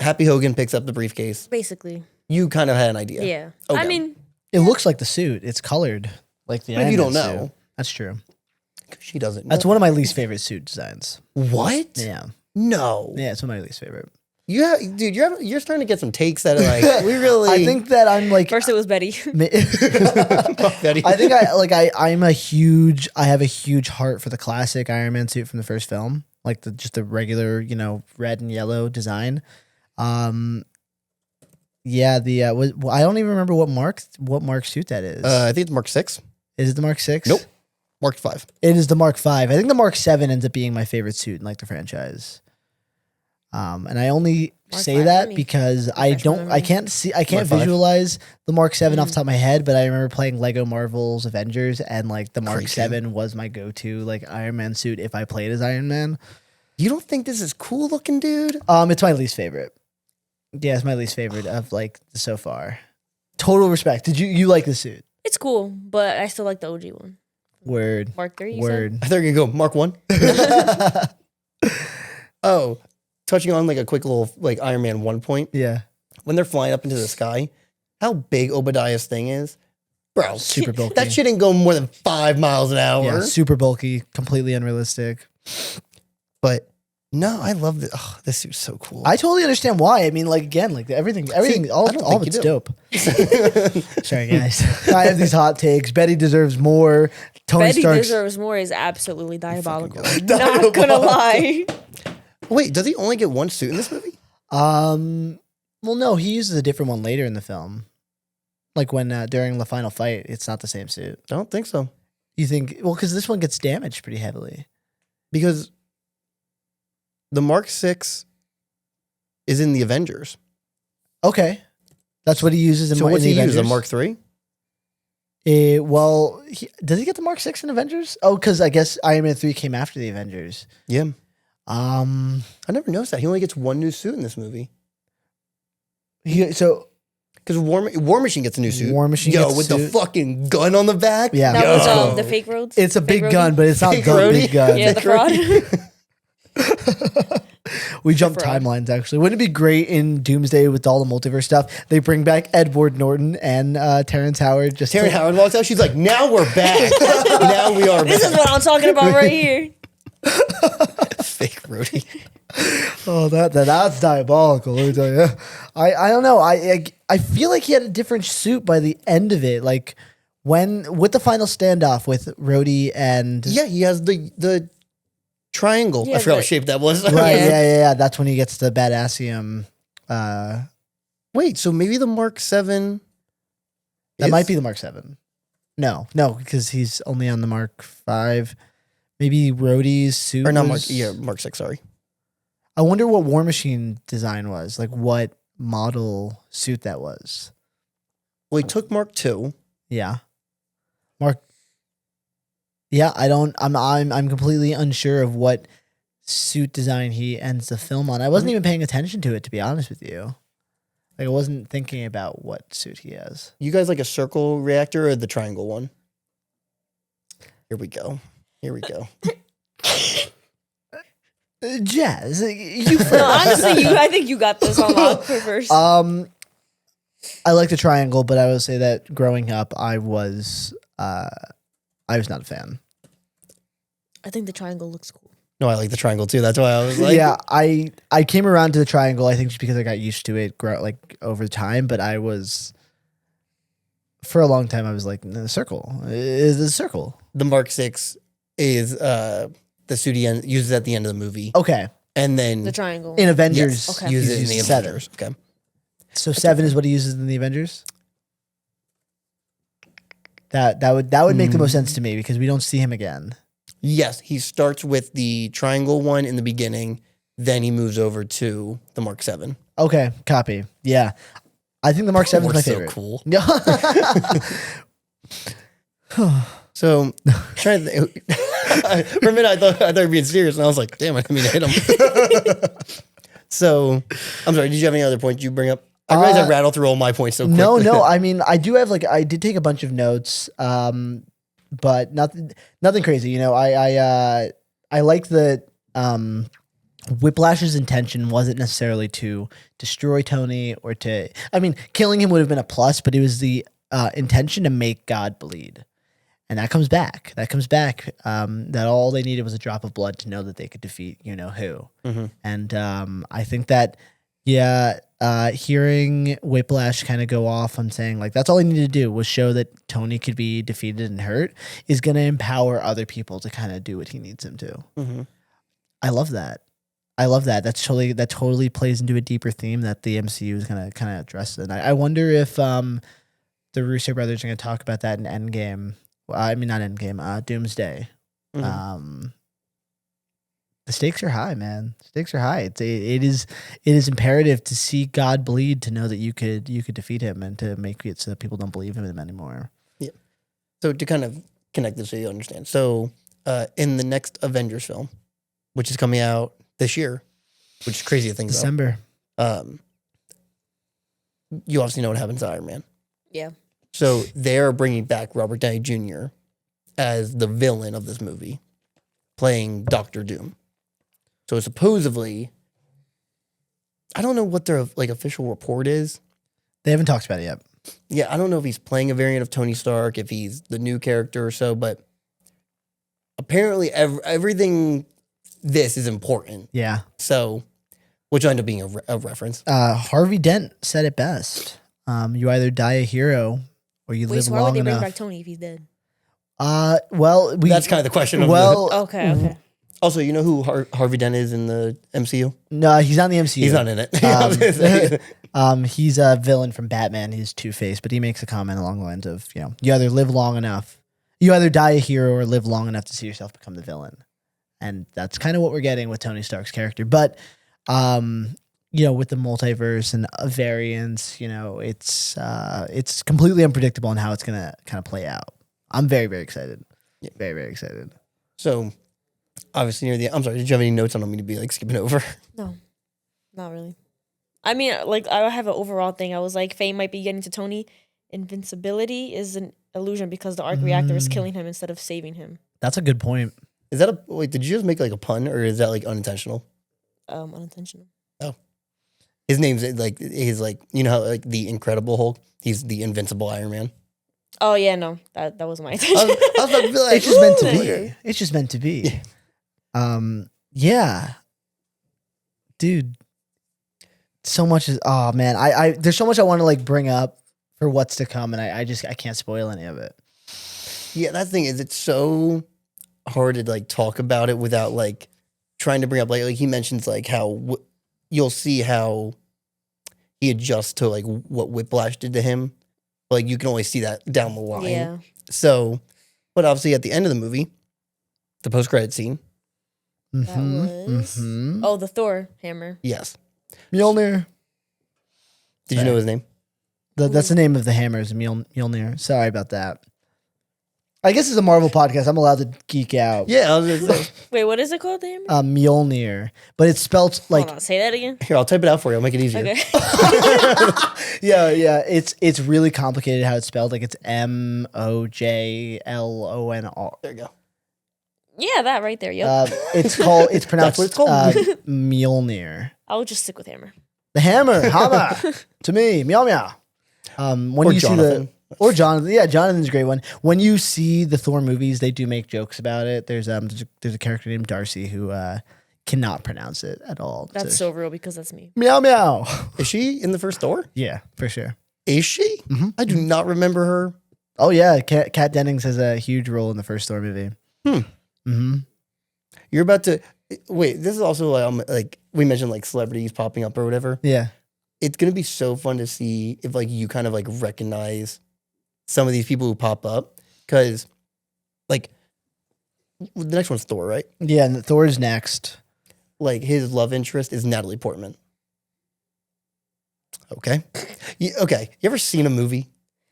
C: Happy Hogan picks up the briefcase?
B: Basically.
C: You kind of had an idea.
B: Yeah.
C: Okay.
B: I mean,
A: It looks like the suit. It's colored like the
C: But if
A: Iron
C: you don't
A: Man
C: know.
A: suit. That's true.
C: She doesn't know.
A: That's one of my least favorite suit designs.
C: What?
A: Yeah.
C: No.
A: Yeah, it's one of my least favorite.
C: Dude, you're starting to get some takes that are like, we really.
A: I think that I'm like
B: first it was Betty.
C: Betty.
A: I think I have a huge heart for the classic Iron Man suit from the first film, like just the regular, red and yellow design. Yeah, I don't even remember what Mark suit that is.
C: I think it's Mark 6.
A: Is it the Mark 6?
C: Nope. Mark 5.
A: It is the Mark 5. I think the Mark 7 ends up being my favorite suit in like the franchise. And I only
B: Mark
A: say
B: 5,
A: that
B: let me
A: because I
B: refresh my memory.
A: can't
C: Mark 5.
A: visualize the Mark 7 off the top of my head, but I remember playing Lego Marvel's Avengers, and like the Mark
C: Great
A: 7 was my go-to like Iron Man suit if I played as Iron Man.
C: You don't think this is cool looking, dude?
A: It's my least favorite. Yeah, it's my least favorite of like so far. Total respect. Did you like the suit?
B: It's cool, but I still like the OG one.
A: Word.
B: Mark 3, you
A: Word.
C: I thought you were going to go Mark 1. Oh, touching on like a quick little like Iron Man 1 point.
A: Yeah.
C: When they're flying up into the sky, how big Obadiah's thing is. Bro,
A: Super bulky.
C: that shit ain't going more than 5 miles an hour.
A: Yeah, super bulky, completely unrealistic.
C: But no, I love this. Oh, this suit's so cool.
A: I totally understand why. I mean, like again, like everything, all
C: I don't
A: of
C: think
A: it's
C: you do.
A: dope. Sorry, guys. I have these hot takes. Betty deserves more. Tony
B: Betty
A: Stark's
B: Deserves More is absolutely diabolical.
C: fucking
B: Not gonna lie.
C: Wait, does he only get one suit in this movie?
A: well, no, he uses a different one later in the film. Like when during the final fight, it's not the same suit.
C: I don't think so.
A: You think? Well, because this one gets damaged pretty heavily.
C: Because the Mark 6 is in the Avengers.
A: Okay, that's what he uses in.
C: So what's
A: in
C: he
A: the
C: use? A
A: Avengers?
C: Mark 3?
A: Well, does he get the Mark 6 in Avengers? Oh, because I guess Iron Man 3 came after the Avengers.
C: Yeah.
A: I
C: I never noticed that. He only gets one new suit in this movie.
A: So
C: Because War Machine gets a new suit.
A: War Machine
C: Yo,
A: gets a
C: with the
A: suit.
C: fucking gun on the back.
A: Yeah.
B: That was
C: Yo.
B: the fake roads.
A: it's a
B: Fake
A: big gun,
B: roadie?
A: but it's not
C: Fake
A: the
C: roadie?
A: big gun.
B: Yeah, the fraud.
A: We jumped
B: fraud.
A: timelines, actually. Wouldn't it be great in Doomsday with all the multiverse stuff? They bring back Edward Norton and Terrence Howard.
C: Terrence Howard walks out. She's like, now we're back. Now we are
B: This is
C: back.
B: what I'm talking about right here.
C: Fake roadie.
A: Oh, that's diabolical. Let me tell you. I don't know. I feel like he had a different suit by the end of it. Like with the final standoff with Rhodey and
C: Yeah, he has the triangle.
B: Yeah,
C: I forgot what
B: the-
C: shape that was.
A: right,
B: Yeah.
A: yeah. That's when he gets the badassium.
C: Wait, so maybe the Mark 7.
A: That might be the Mark 7. No, because he's only on the Mark 5. Maybe Rhodey's suit.
C: Or not
A: was-
C: Mark 6, sorry.
A: I wonder what War Machine design was. Like what model suit that was.
C: Well, he took Mark 2.
A: Yeah. Mark. Yeah, I don't. I'm completely unsure of what suit design he ends the film on. I wasn't even paying attention to it, to be honest with you. Like I wasn't thinking about what suit he has.
C: You guys like a circle reactor or the triangle one? Here we go. Here we go.
A: Jazz, you first.
B: No, honestly, I think you got this on lock first.
A: I like the triangle, but I would say that growing up, I was not a fan.
B: I think the triangle looks cool.
C: No, I like the triangle too. That's why I was like,
A: Yeah, I came around to the triangle. I think just because I got used to it, like over time. But I was, for a long time, I was like, the circle is a circle.
C: the Mark 6 is the suit he uses at the end of the movie.
A: Okay,
C: And then
B: The triangle.
A: in Avengers,
B: Yes, okay.
A: he
C: uses it in
A: uses
C: the
A: seven.
C: Avengers. Okay.
A: So 7 is what he uses in the Avengers. That would make the most sense to me because we don't see him again.
C: Yes, he starts with the triangle one in the beginning, then he moves over to the Mark 7.
A: Okay, copy. Yeah, I think the Mark 7 is
C: We're
A: my
C: so
A: favorite.
C: cool.
A: Yeah.
C: So, trying to think. For a minute, I thought you were being serious, and I was like, damn, I didn't mean to hit him. So, I'm sorry, did you have any other points you bring up? I realize I rattled through all my points so quickly.
A: No. I mean, I do have I did take a bunch of notes, but nothing crazy. You know, I like that Whiplash's intention wasn't necessarily to destroy Tony or to. I mean, killing him would have been a plus, but it was the intention to make God bleed, and that comes back. That all they needed was a drop of blood to know that they could defeat you know who.
C: Mm-hmm.
A: And I think that hearing Whiplash kind of go off on saying like that's all he needed to do was show that Tony could be defeated and hurt is going to empower other people to kind of do what he needs them to.
C: Mm-hmm.
A: I love that. That totally plays into a deeper theme that the MCU is going to kind of address. And I wonder if the Russo brothers are going to talk about that in Endgame. Well, I mean, not Endgame, Doomsday.
C: Mm-hmm.
A: The stakes are high, man. Stakes are high. It is imperative to see God bleed to know that you could defeat him and to make it so that people don't believe in him anymore.
C: Yeah. So to kind of connect this so you understand. So in the next Avengers film, which is coming out this year, which is crazy to think
A: December.
C: about. You obviously know what happens to Iron Man.
B: Yeah.
C: So they're bringing back Robert Downey Jr. as the villain of this movie, playing Doctor Doom. So supposedly, I don't know what their official report is.
A: They haven't talked about it yet.
C: Yeah, I don't know if he's playing a variant of Tony Stark, if he's the new character or so, but apparently everything this is important.
A: Yeah.
C: So, which will end up being a reference.
A: Harvey Dent said it best. You either die a hero or you
B: Wait,
A: live
B: so why would
A: long
B: they bring
A: enough.
B: back Tony if he's dead?
A: Well,
C: That's kind of the question.
B: Okay.
C: Also, you know who Harvey Dent is in the MCU?
A: No, he's not in the MCU.
C: He's not in it.
A: He's a villain from Batman. He's Two-Face, but he makes a comment along the lines of, you either live long enough, you either die a hero or live long enough to see yourself become the villain. And that's kind of what we're getting with Tony Stark's character. But, with the multiverse and variants, it's completely unpredictable on how it's going to kind of play out. I'm very, very excited.
C: Yeah.
A: Very, very excited.
C: So, obviously, near the I'm sorry, did you have any notes on me to be skipping over?
B: No, not really. I mean, I have an overall thing. I was like, Faye might be getting to Tony. Invincibility is an illusion because the arc reactor is killing him instead of saving him.
A: That's a good point.
C: Is that wait, did you just make a pun or is that unintentional?
B: Unintentional.
C: Oh. His name's you know how the Incredible Hulk? He's the Invincible Iron Man.
B: Oh yeah, no, that wasn't my intention.
C: I was about to be like,
A: It's just meant to
C: ooh.
A: be. It's just meant to be.
C: Yeah.
A: Yeah. Dude. So much is man. I there's so much I want to bring up for what's to come, and I can't spoil any of it.
C: Yeah, that's the thing is it's so hard to talk about it without trying to bring up like he mentions how you'll see how he adjusts to what Whiplash did to him. But you can only see that down the line.
B: Yeah.
C: So, but obviously at the end of the movie, the post-credit scene.
B: That was oh, the Thor hammer.
C: Yes.
A: Mjolnir.
C: Did you know his name?
A: That's the name of the hammer is Mjolnir. Sorry about that. I guess it's a Marvel podcast. I'm allowed to geek out.
C: Yeah, I was gonna say.
B: Wait, what is it called, Damon?
A: Mjolnir, but it's spelled like
B: Hold on, say that again.
C: Here, I'll type it out for you. I'll make it easier.
B: Okay.
A: yeah. It's really complicated how it's spelled. Like it's Mojlonr.
C: There you go.
B: Yeah, that right there. Yep.
A: It's pronounced
C: what it's called.
A: Mjolnir.
B: I'll just stick with hammer.
A: The hammer, to me, meow meow. When
C: Or
A: you
C: Jonathan.
A: see or Jonathan, yeah, Jonathan's a great one. When you see the Thor movies, they do make jokes about it. There's a character named Darcy who cannot pronounce it at all.
B: That's so real because that's me.
A: meow meow.
C: Is she in the first Thor?
A: Yeah, for sure.
C: Is she?
A: Mhm.
C: I do not remember her.
A: Oh yeah, Kat Dennings has a huge role in the first Thor movie. Mm-hmm.
C: You're about to wait. This is also like we mentioned like celebrities popping up or whatever.
A: Yeah.
C: It's gonna be so fun to see if like you kind of like recognize some of these people who pop up because like the next one's Thor, right?
A: Yeah, and Thor's next.
C: Like his love interest is Natalie Portman. Okay. Okay. You ever seen a movie?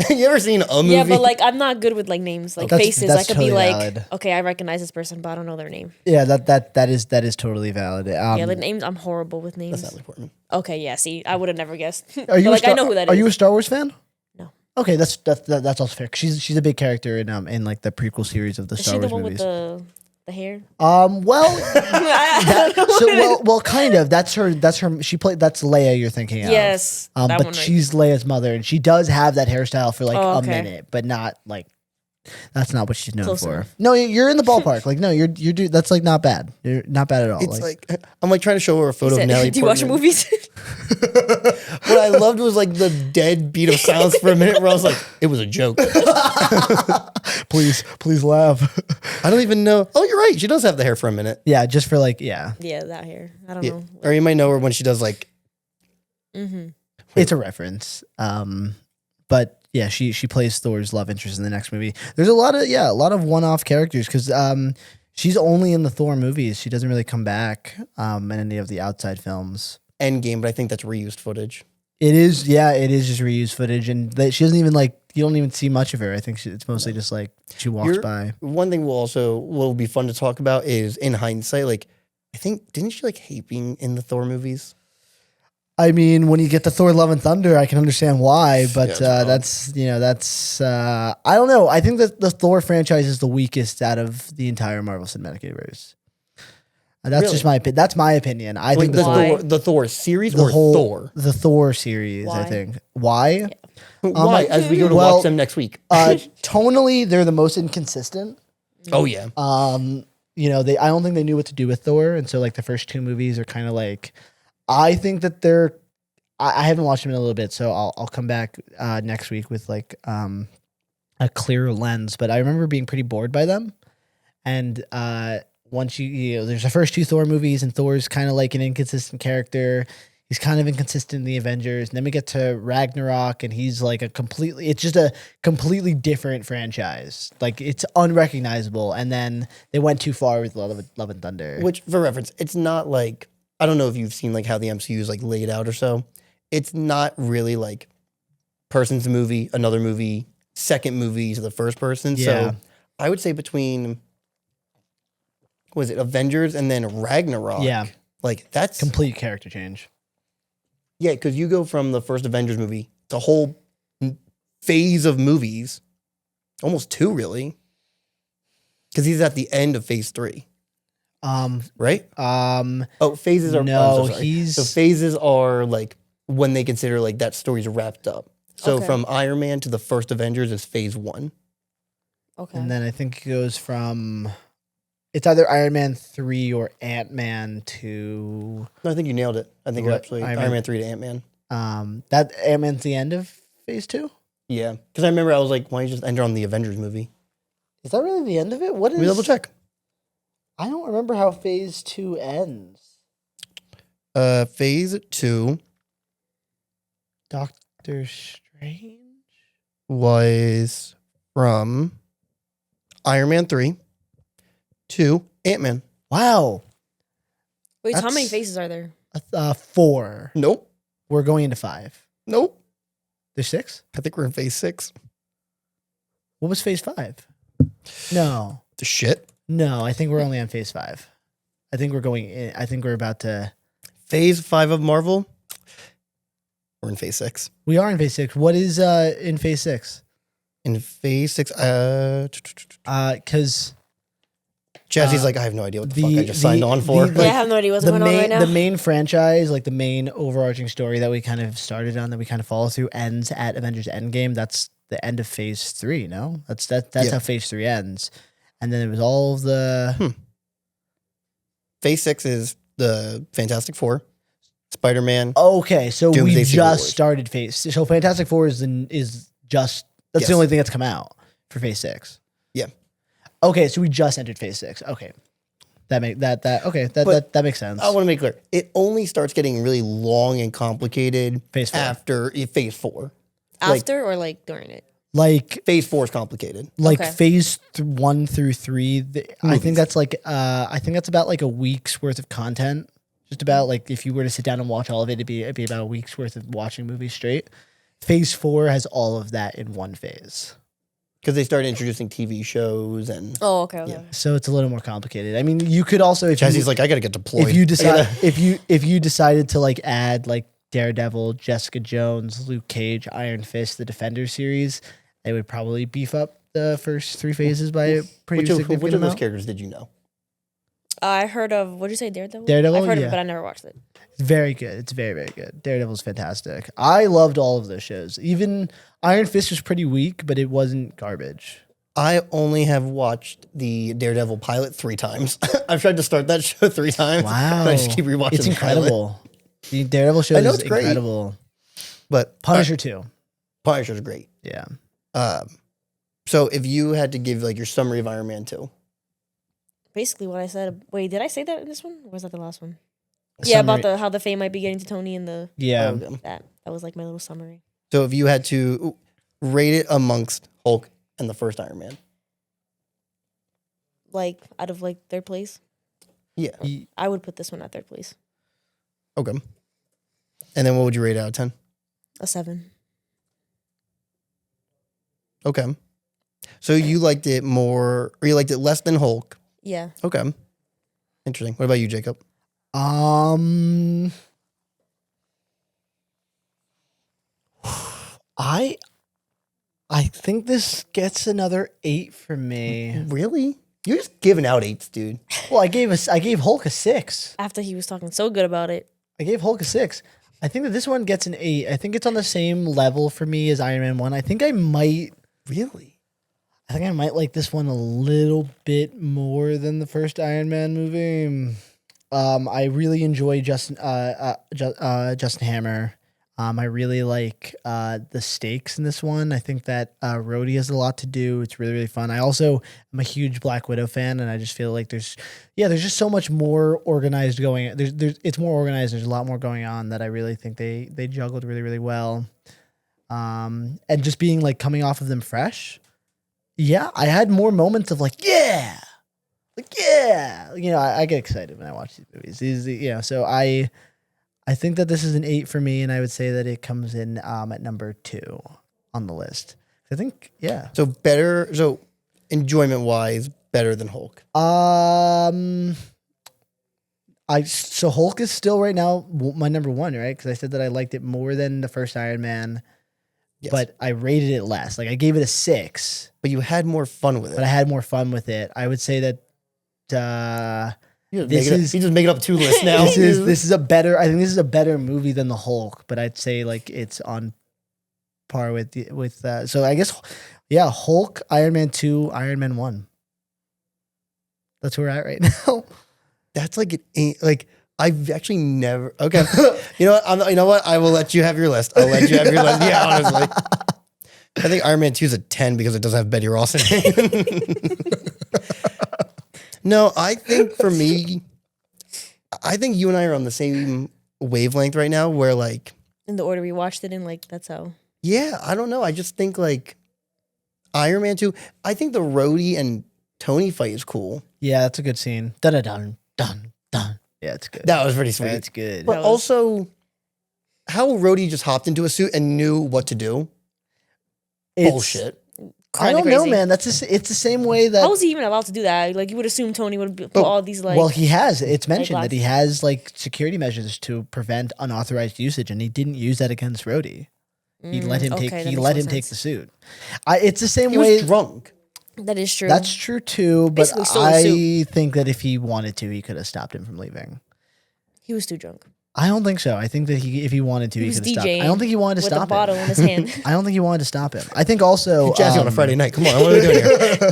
C: You ever seen a movie?
B: Yeah, but like I'm not good with like names, like faces. I could be
A: totally
B: like,
A: valid.
B: okay, I recognize this person, but I don't know their name.
A: Yeah, that is totally valid.
B: Yeah, the names. I'm horrible with
C: That's
B: names.
C: Natalie Portman.
B: Okay, yeah. See, I would have never guessed.
A: Are you
B: But, like I know who that is.
A: Are you a Star Wars fan?
B: No.
A: Okay, that's also fair. She's a big character in like the prequel series of the
B: Is
A: Star
B: she the
A: Wars
B: one
A: movies.
B: with the hair?
A: Well, kind of. That's her. She played. That's Leia. You're thinking of.
B: Yes. that
A: But
B: one right.
A: she's Leia's mother, and she does have that hairstyle for like
B: Oh,
A: a
B: okay.
A: minute, but not like. That's not what she's known
B: Close
A: for.
B: enough.
A: No, you're in the ballpark. Like, no, you're that's like not bad. You're not bad at all.
C: It's like I'm like trying to show her a photo
B: He
C: of
B: said,
C: Natalie
B: do you watch
C: Portman.
B: movies?
C: What I loved was like the dead beat of silence for a minute where I was like, it was a joke.
A: please laugh.
C: I don't even know. Oh, you're right. She does have the hair for a minute.
A: Yeah, just for like, yeah,
B: Yeah, that hair. I don't
C: Yeah.
B: know.
C: Or you might know her when she does like,
B: Mm-hmm.
A: it's a reference. But yeah, she plays Thor's love interest in the next movie. There's a lot of one-off characters because she's only in the Thor movies. She doesn't really come back in any of the outside films.
C: Endgame, but I think that's reused footage.
A: It is just reused footage, and she doesn't even like. You don't even see much of her. I think it's mostly just like she walks by.
C: One thing will be fun to talk about is in hindsight, like I think didn't she like hate being in the Thor movies?
A: I mean, when you get to Thor: Love and Thunder, I can understand why, but
C: Yeah,
A: that's I don't know. I think that the Thor franchise is the weakest out of the entire Marvel Cinematic Universe. That's
C: Really?
A: just my opinion. That's my opinion. I
C: Wait,
A: think
C: the Thor series
A: the
C: or
A: whole
C: Thor?
A: the Thor series. I
B: Why?
A: think why.
C: Why? As we go to
A: well,
C: watch them next week.
A: Tonally, they're the most inconsistent.
C: Oh yeah.
A: I don't think they knew what to do with Thor, and so like the first two movies are kind of like. I think that I haven't watched them in a little bit, so I'll come back next week with like a clearer lens. But I remember being pretty bored by them, and once there's the first two Thor movies, and Thor's kind of like an inconsistent character. He's kind of inconsistent in the Avengers. And then we get to Ragnarok, and he's like it's just a completely different franchise. Like it's unrecognizable. And then they went too far with Love and Thunder.
C: Which, for reference, it's not like I don't know if you've seen like how the MCU is like laid out or so. It's not really like person's movie, another movie, second movie to the first person.
A: Yeah.
C: So I would say between was it Avengers and then Ragnarok?
A: Yeah.
C: Like that's
A: Complete character change.
C: yeah, because you go from the first Avengers movie, the whole phase of movies, almost two really, because he's at the end of phase 3, right? Oh, phases are
A: no,
C: I'm so sorry.
A: he's
C: So phases are like when they consider like that story's wrapped up. So
B: Okay.
C: from Iron Man to the first Avengers is phase 1.
B: Okay.
A: and then I think it goes from it's either Iron Man 3 or Ant-Man to
C: No, I think you nailed it. I think
A: What?
C: actually
A: Iron
C: Iron
A: Man?
C: Man 3 to Ant-Man.
A: that Ant-Man's the end of phase 2?
C: Yeah, because I remember I was like, why don't you just enter on the Avengers movie?
A: Is that really the end of it? What
C: Let me double
A: is
C: check.
A: I don't remember how phase 2 ends.
C: Phase 2
A: Doctor Strange?
C: was from Iron Man 3 to Ant-Man.
A: Wow.
B: Wait, so how many
A: that's-
B: faces are there?
A: 4.
C: Nope.
A: We're going into 5.
C: Nope.
A: There's 6?
C: I think we're in phase 6.
A: What was phase 5? No.
C: The shit.
A: No, I think we're only on phase 5. I think we're going in. I think we're about to.
C: Phase 5 of Marvel. We're in phase 6.
A: We are in phase 6. What is in phase 6?
C: In phase 6,
A: Because
C: Jazzy's like, I have no idea what the fuck I just signed on for.
B: Yeah, I have no idea what's going on right now.
A: The main franchise, like the main overarching story that we kind of started on, that we kind of follow through, ends at Avengers Endgame. That's the end of phase 3. No, that's how phase 3 ends. And then it was all of the
C: Phase 6 is the Fantastic Four, Spider-Man.
A: Okay, so
C: Doomsday
A: we
C: Secret
A: just
C: Wars.
A: started phase. So Fantastic Four is just that's
C: Yes.
A: the only thing that's come out for phase 6.
C: Yeah.
A: Okay, so we just entered phase 6. Okay, that makes sense.
C: I want to make clear, it only starts getting really long and complicated
A: Phase 4.
C: after phase 4.
B: After or like during it?
A: Like
C: Phase 4 is complicated.
B: Okay.
A: phase 1 through 3. I
C: Movies.
A: think that's about like a week's worth of content. Just about like if you were to sit down and watch all of it, it'd be about a week's worth of watching movies straight. Phase 4 has all of that in one phase.
C: Because they started introducing TV shows and
B: Oh, okay. Okay.
C: Yeah.
A: So it's a little more complicated. I mean, you could also
C: Jazzy's like, I gotta get deployed.
A: if you
C: I
A: decide
C: gotta-
A: if you decided to like add like Daredevil, Jessica Jones, Luke Cage, Iron Fist, the Defender series, they would probably beef up the first 3 phases by a pretty significant
C: which of those
A: amount.
C: characters did you know?
B: I heard of, what did you say, Daredevil?
A: Daredevil,
B: I've heard of
A: yeah.
B: it, but I never watched it.
A: It's very good. It's very, very good. Daredevil's fantastic. I loved all of those shows. Even Iron Fist was pretty weak, but it wasn't garbage.
C: I only have watched the Daredevil pilot 3 times. I've tried to start that show 3 times.
A: Wow.
C: I just keep rewatching
A: It's
C: the pilot.
A: incredible. The Daredevil show
C: I know
A: is
C: it's great.
A: incredible.
C: But
A: Punisher too.
C: Punisher's great.
A: Yeah.
C: So if you had to give like your summary of Iron Man 2.
B: Basically what I said. Wait, did I say that in this one? Or was that the last one? Yeah, about how the Fae might be getting to Tony and the
A: Yeah.
B: that was like my little summary.
C: So if you had to rate it amongst Hulk and the first Iron Man.
B: Like out of like 3rd place,
C: Yeah.
B: I would put this one at 3rd place.
C: Okay. And then what would you rate it out of 10?
B: A 7.
C: Okay. So you liked it more, or you liked it less than Hulk.
B: Yeah.
C: Okay. Interesting. What about you, Jacob?
A: I think this gets another 8 for me.
C: Really? You're just giving out 8s, dude.
A: Well, I gave Hulk a 6.
B: After he was talking so good about it.
A: I gave Hulk a 6. I think that this one gets an 8. I think it's on the same level for me as Iron Man 1. I think I might like this one a little bit more than the first Iron Man movie. I really enjoy Justin Hammer. I really like the stakes in this one. I think that Rhodey has a lot to do. It's really, really fun. I also am a huge Black Widow fan, and I just feel like there's just so much more organized going. It's more organized. There's a lot more going on that I really think they juggled really, really well. And just being like coming off of them fresh. Yeah, I had more moments of like, yeah. I get excited when I watch these movies. So I think that this is an 8 for me, and I would say that it comes in at number 2 on the list. I think, yeah.
C: So better, so enjoyment wise, better than Hulk.
A: So Hulk is still right now my number 1, right? Because I said that I liked it more than the first Iron Man,
C: Yes.
A: but I rated it less. Like I gave it a 6,
C: But you had more fun with it.
A: but I had more fun with it. I would say that
C: You
A: this is
C: just making up 2 lists now.
A: this is a better. I think this is a better movie than the Hulk, but I'd say like it's on par with. So I guess, yeah, Hulk, Iron Man 2, Iron Man 1. That's where we're at right now.
C: That's like it ain't like I've actually never. Okay, you know what? You know what? I will let you have your list. I'll let you have your list. Yeah, honestly, I think Iron Man 2 is a 10 because it doesn't have Betty Ross in it. No, I think for me, I think you and I are on the same wavelength right now. Where like,
B: In the order we watched it in, like that's how.
C: yeah, I don't know. I just think like Iron Man 2. I think the Rhodey and Tony fight is cool.
A: Yeah, that's a good scene. Dun dun dun dun dun. Yeah, it's good.
C: That was pretty sweet.
A: That's good.
C: But
B: That was-
C: also, how Rhodey just hopped into a suit and knew what to do.
A: It's-
C: Bullshit.
A: I don't know, man. It's the same way that.
B: How was he even allowed to do that? Like, you would assume Tony would put all these like.
A: Well, he has. It's mentioned
B: like
A: that he has like security measures to prevent unauthorized usage, and he didn't use that against Rhodey. He let him take. He let him take the suit. It's the same
C: He
A: way.
C: was drunk.
B: That is true.
A: That's true too, but
B: Basically stole the suit.
A: I think that if he wanted to, he could have stopped him from leaving.
B: He was too drunk.
A: I don't think so. I think that if he wanted to, he
B: was
A: could have stopped.
B: DJing
A: I don't think he wanted to
B: with
A: stop
B: a bottle
A: him.
B: in his hand.
A: I don't think he wanted to stop him. I think also
C: Jazzy on a Friday night. Come on, what are we doing here?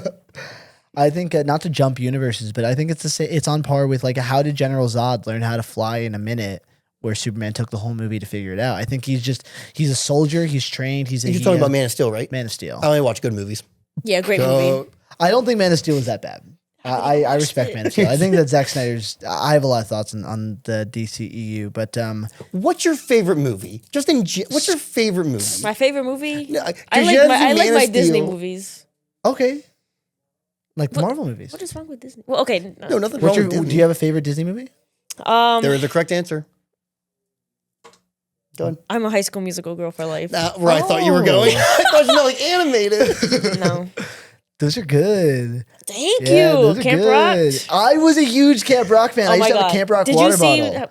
A: I think not to jump universes, but I think it's on par with like how did General Zod learn how to fly in a minute, where Superman took the whole movie to figure it out. I think he's a soldier. He's trained.
C: You're talking about Man of Steel, right?
A: Man of Steel.
C: I only watch good movies.
B: Yeah, great movie.
A: I don't think Man of Steel is that bad. I respect Man of Steel. I think that Zack Snyder's. I have a lot of thoughts on the DCEU, but
C: what's your favorite movie? What's your favorite movie?
B: My favorite movie?
C: No,
B: I like my Disney movies.
A: Okay, like the Marvel movies.
B: What is wrong with Disney? Well, okay,
C: No, nothing wrong with Disney.
A: Do you have a favorite Disney movie?
C: There is a correct answer. Go ahead.
B: I'm a High School Musical girl for life.
C: Where I thought you were going. I thought you meant like animated.
B: No.
A: Those are good.
B: Thank
A: Yeah,
B: you,
A: those are
B: Camp
A: good.
B: Rock.
A: I was a huge Camp Rock fan.
B: Oh
A: I used
B: my
A: to have
B: god!
A: a Camp Rock
B: Did
A: water
B: you see?
A: bottle.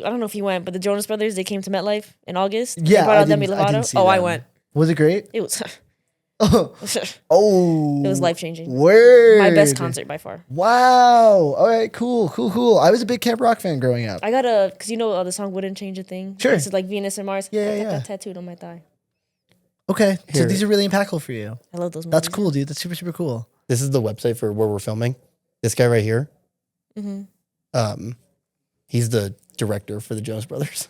B: I don't know if you went, but the Jonas Brothers, they came to MetLife in August.
A: Yeah,
B: they brought
A: I
B: out Demi
A: didn't
B: Lovato.
A: see
B: I
A: them.
B: went.
A: Was it great?
B: It was.
A: Oh,
B: It was life changing.
A: Word.
B: My best concert by far.
A: Wow. All right. Cool. I was a big Camp Rock fan growing up.
B: I got because the song "Wouldn't Change a Thing."
A: Sure.
B: This is like Venus and Mars.
A: Yeah,
B: I got
A: yeah.
B: that tattooed on my thigh.
A: Okay. So
C: Here.
A: these are really impactful for you.
B: I love those movies.
A: That's cool, dude. That's super, super cool.
C: This is the website for where we're filming. This guy right here.
B: Mm-hmm.
C: He's the director for the Jonas Brothers.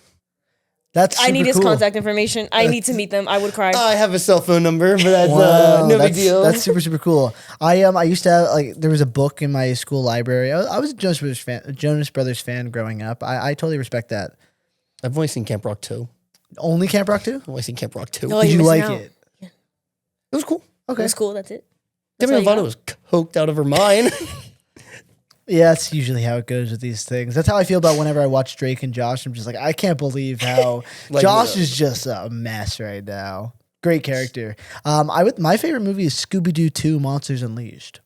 A: That's super
B: I need his
A: cool.
B: contact information. I need to meet them. I would cry.
C: I have a cell phone number, but that's
A: Wow,
C: no big deal.
A: That's super, super cool. I used to have like there was a book in my school library. I was a Jonas Brothers fan growing up. I totally respect that.
C: I've only seen Camp Rock 2.
A: Only Camp Rock 2?
C: I've only seen Camp Rock 2.
B: No,
A: Did
B: you're
A: you like
B: missing out.
A: it?
C: It was cool.
B: It
A: Okay.
B: was cool. That's it.
C: Demi
B: all you
C: Lovato
B: got?
C: was coked out of her mind.
A: Yeah, that's usually how it goes with these things. That's how I feel about whenever I watch Drake and Josh. I'm just like, I can't believe how
C: Like,
A: Josh
C: yeah.
A: is just a mess right now. Great character. My favorite movie is Scooby-Doo 2: Monsters Unleashed.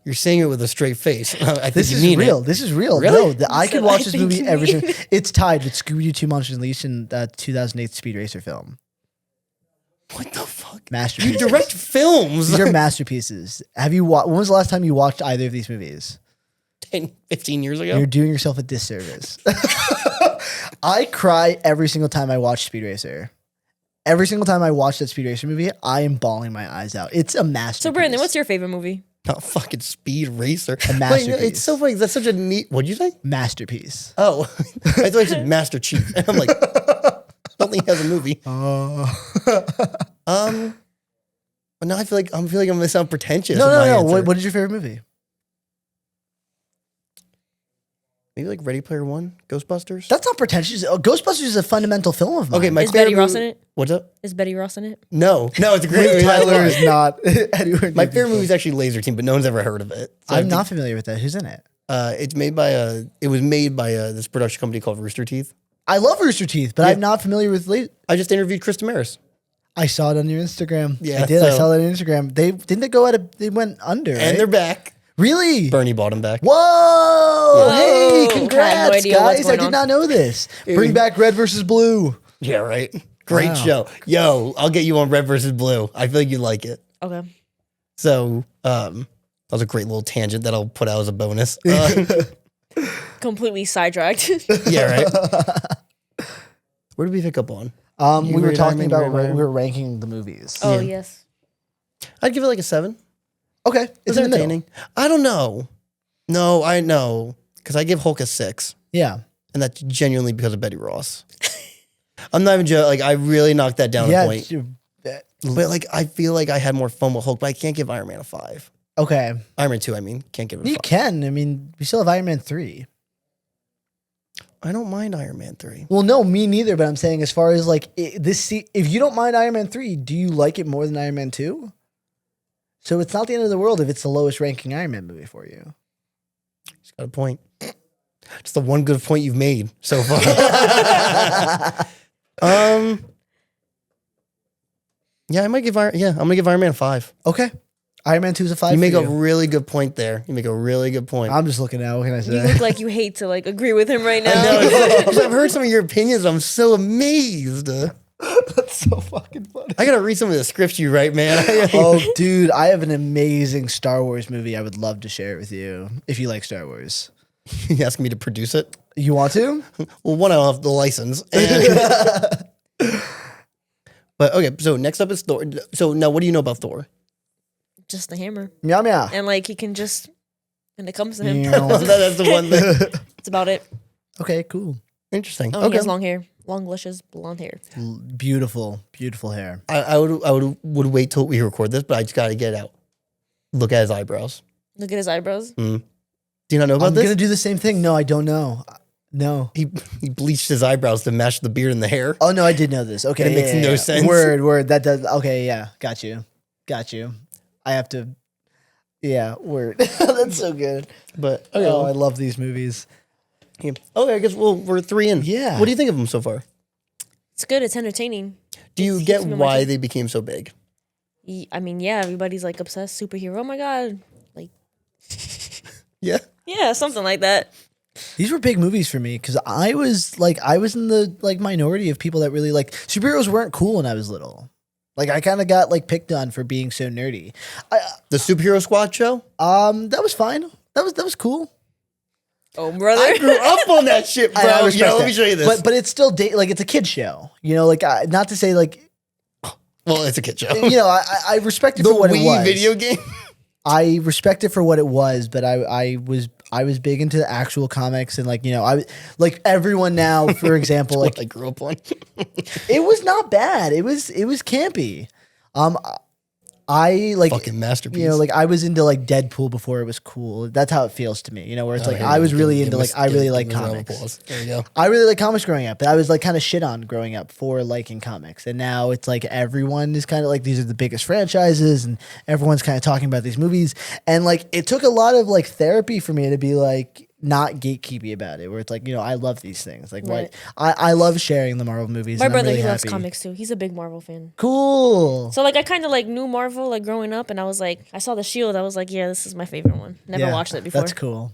C: You're saying it with a straight face. I think
A: This
C: you
A: is
C: mean
A: real.
C: it.
A: This is real.
C: Really?
A: No, I
B: said,
A: could watch
B: "I
A: this
B: think
A: movie
B: you
A: every
B: mean
A: time. It's tied with Scooby-Doo 2: Monsters Unleashed and 2008 Speed Racer film.
C: What the fuck? You
A: Masterpieces.
C: direct films.
A: These are masterpieces. Have you when was the last time you watched either of these movies?
C: 10, 15 years ago.
A: You're doing yourself a disservice. I cry every single time I watch Speed Racer. Every single time I watch that Speed Racer movie, I am bawling my eyes out. It's a masterpiece.
B: So, Brandon, what's your favorite movie?
C: Not fucking Speed Racer.
A: A masterpiece.
C: It's so funny. That's such a neat. What'd you say?
A: Masterpiece.
C: Oh, I thought you said Master Chief. And I'm like, I don't think he has a movie. But now I feel like I'm gonna sound pretentious. with my
A: No.
C: answer.
A: What is your favorite movie?
C: Maybe like Ready Player One, Ghostbusters.
A: That's not pretentious. Ghostbusters is a fundamental film of mine.
C: Okay, my
B: Is Betty
C: favorite
B: Ross
C: movie-
B: in it?
C: What's up?
B: Is Betty Ross in it?
C: No, it's a great movie.
A: Tyler is not anywhere.
C: My
A: near
C: favorite
A: this
C: movie is actually Laser Team, but no one's ever heard of it. So
A: I'm not familiar with that. Who's in it?
C: It's made by It was made by this production company called Rooster Teeth.
A: I love Rooster Teeth, but
C: Yeah.
A: I'm not familiar with.
C: I just interviewed Chris Damaris.
A: I saw it on your Instagram.
C: Yeah,
A: I did. I
C: so-
A: saw that on Instagram. They go out. They went under.
C: And
A: right?
C: they're back.
A: Really?
C: Bernie bought them back.
A: Whoa!
B: Whoa.
A: Hey,
B: I had no
A: congrats,
B: idea what's
A: guys! I
B: going
A: did
B: on.
A: not know this. Bring back Red versus Blue.
C: Yeah, right. Great
A: Wow.
C: show. Yo, I'll get you on Red versus Blue. I feel like you like it.
B: Okay.
C: So, that was a great little tangent that I'll put out as a bonus.
B: Completely sidetracked.
C: Yeah, right. Where did we pick up on?
A: We were
C: rate
A: talking
C: Iron Man,
A: about
C: you rate Iron
A: we were ranking the movies.
B: Oh,
C: Yeah.
B: yes.
C: I'd give it like a 7.
A: Okay,
C: It's
A: it's in the middle.
C: entertaining. I don't know. No, I know. Because I give Hulk a 6.
A: Yeah,
C: And that's genuinely because of Betty Ross. I'm not even joking. Like, I really knocked that down
A: yeah.
C: a point. But, like, I feel like I had more fun with Hulk, but I can't give Iron Man a 5.
A: Okay,
C: Iron Man 2, I mean. Can't give it a
A: you
C: 5.
A: can. I mean, we still have Iron Man 3.
C: I don't mind Iron Man 3.
A: Well, no, me neither. But I'm saying, as far as like if you don't mind Iron Man 3, do you like it more than Iron Man 2? So it's not the end of the world if it's the lowest ranking Iron Man movie for you.
C: Just got a point. Just the one good point you've made so far. Yeah, I'm gonna give Iron Man a 5.
A: Okay. Iron Man 2 is a 5
C: You make
A: for
C: a really good point there. You make a really good point.
A: I'm just looking at what can I
B: You
A: say?
B: look like you hate to like agree with him right now.
C: I know. It's like, I've heard some of your opinions. I'm so amazed.
A: That's so fucking funny.
C: I gotta read some of the scripts you write, man.
A: Oh, dude, I have an amazing Star Wars movie I would love to share with you if you like Star Wars.
C: You asking me to produce it?
A: You want to?
C: Well, one, I don't have the license. But okay, so next up is Thor. So now, what do you know about Thor?
B: Just the hammer.
A: Meow meow.
B: And like he can just when it comes to him.
A: Meow.
C: That's the one thing.
B: That's about it.
A: Okay, cool.
C: Interesting.
B: Oh, he
C: Okay.
B: has long hair. Long luscious blonde hair.
A: Beautiful, beautiful hair.
C: I would wait till we record this, but I just gotta get out. Look at his eyebrows.
B: Look at his eyebrows.
C: Do you not know about
A: I'm
C: this?
A: gonna do the same thing. No, I don't know. No.
C: He bleached his eyebrows to match the beard and the hair.
A: Oh no, I did know this. Okay,
C: It makes no sense.
A: Word. That does. Okay, yeah, got you. I have to. Yeah, word. That's so good.
C: But okay,
A: Oh, I love these movies.
C: yeah. Okay, I guess we're 3 in.
A: Yeah.
C: What do you think of them so far?
B: It's good. It's entertaining.
C: Do you
B: It
C: get
B: keeps me
C: why
B: watching.
C: they became so big?
B: I mean, yeah, everybody's like obsessed superhero. Oh my god, like
C: Yeah.
B: yeah, something like that.
A: These were big movies for me because I was in the like minority of people that really like superheroes weren't cool when I was little. Like I kind of got like picked on for being so nerdy.
C: The Superhero Squad show?
A: That was fine. That was cool.
B: Oh brother,
C: I grew up on that shit, bro.
A: I respect
C: Let me
A: that.
C: show you this.
A: But it's still like it's a kid show. You know, like not to say like
C: well, it's a kid show.
A: you know I respect it
C: The
A: for what it
C: Wii
A: was.
C: video game?
A: I respect it for what it was, but I was big into the actual comics and like you know I like everyone now for example like
C: What I grew up on.
A: it was not bad. It was campy. I like
C: Fucking masterpiece.
A: you know like I was into like Deadpool before it was cool. That's how it feels to me. You know where it's
C: Oh,
A: like
C: here
A: I
C: we
A: was
C: go.
A: really
C: Give
A: into
C: us-
A: like I
C: give-
A: really
C: give
A: like
C: us a round of
A: comics.
C: applause. There you go.
A: I really like comics growing up, but I was like kind of shit on growing up for liking comics. And now it's like everyone is kind of like these are the biggest franchises and everyone's kind of talking about these movies. And like it took a lot of like therapy for me to be like not gatekeepy about it, where it's like, you know, I love these things. Like
B: Right.
A: I love sharing the Marvel movies.
B: my
A: and I'm
B: brother
A: really
B: he loves
A: happy.
B: comics too. He's a big Marvel fan.
A: Cool.
B: So like I kind of like knew Marvel like growing up, and I was like I saw the Shield. I was like, yeah, this is my favorite one. Never
A: Yeah,
B: watched it before.
A: That's cool.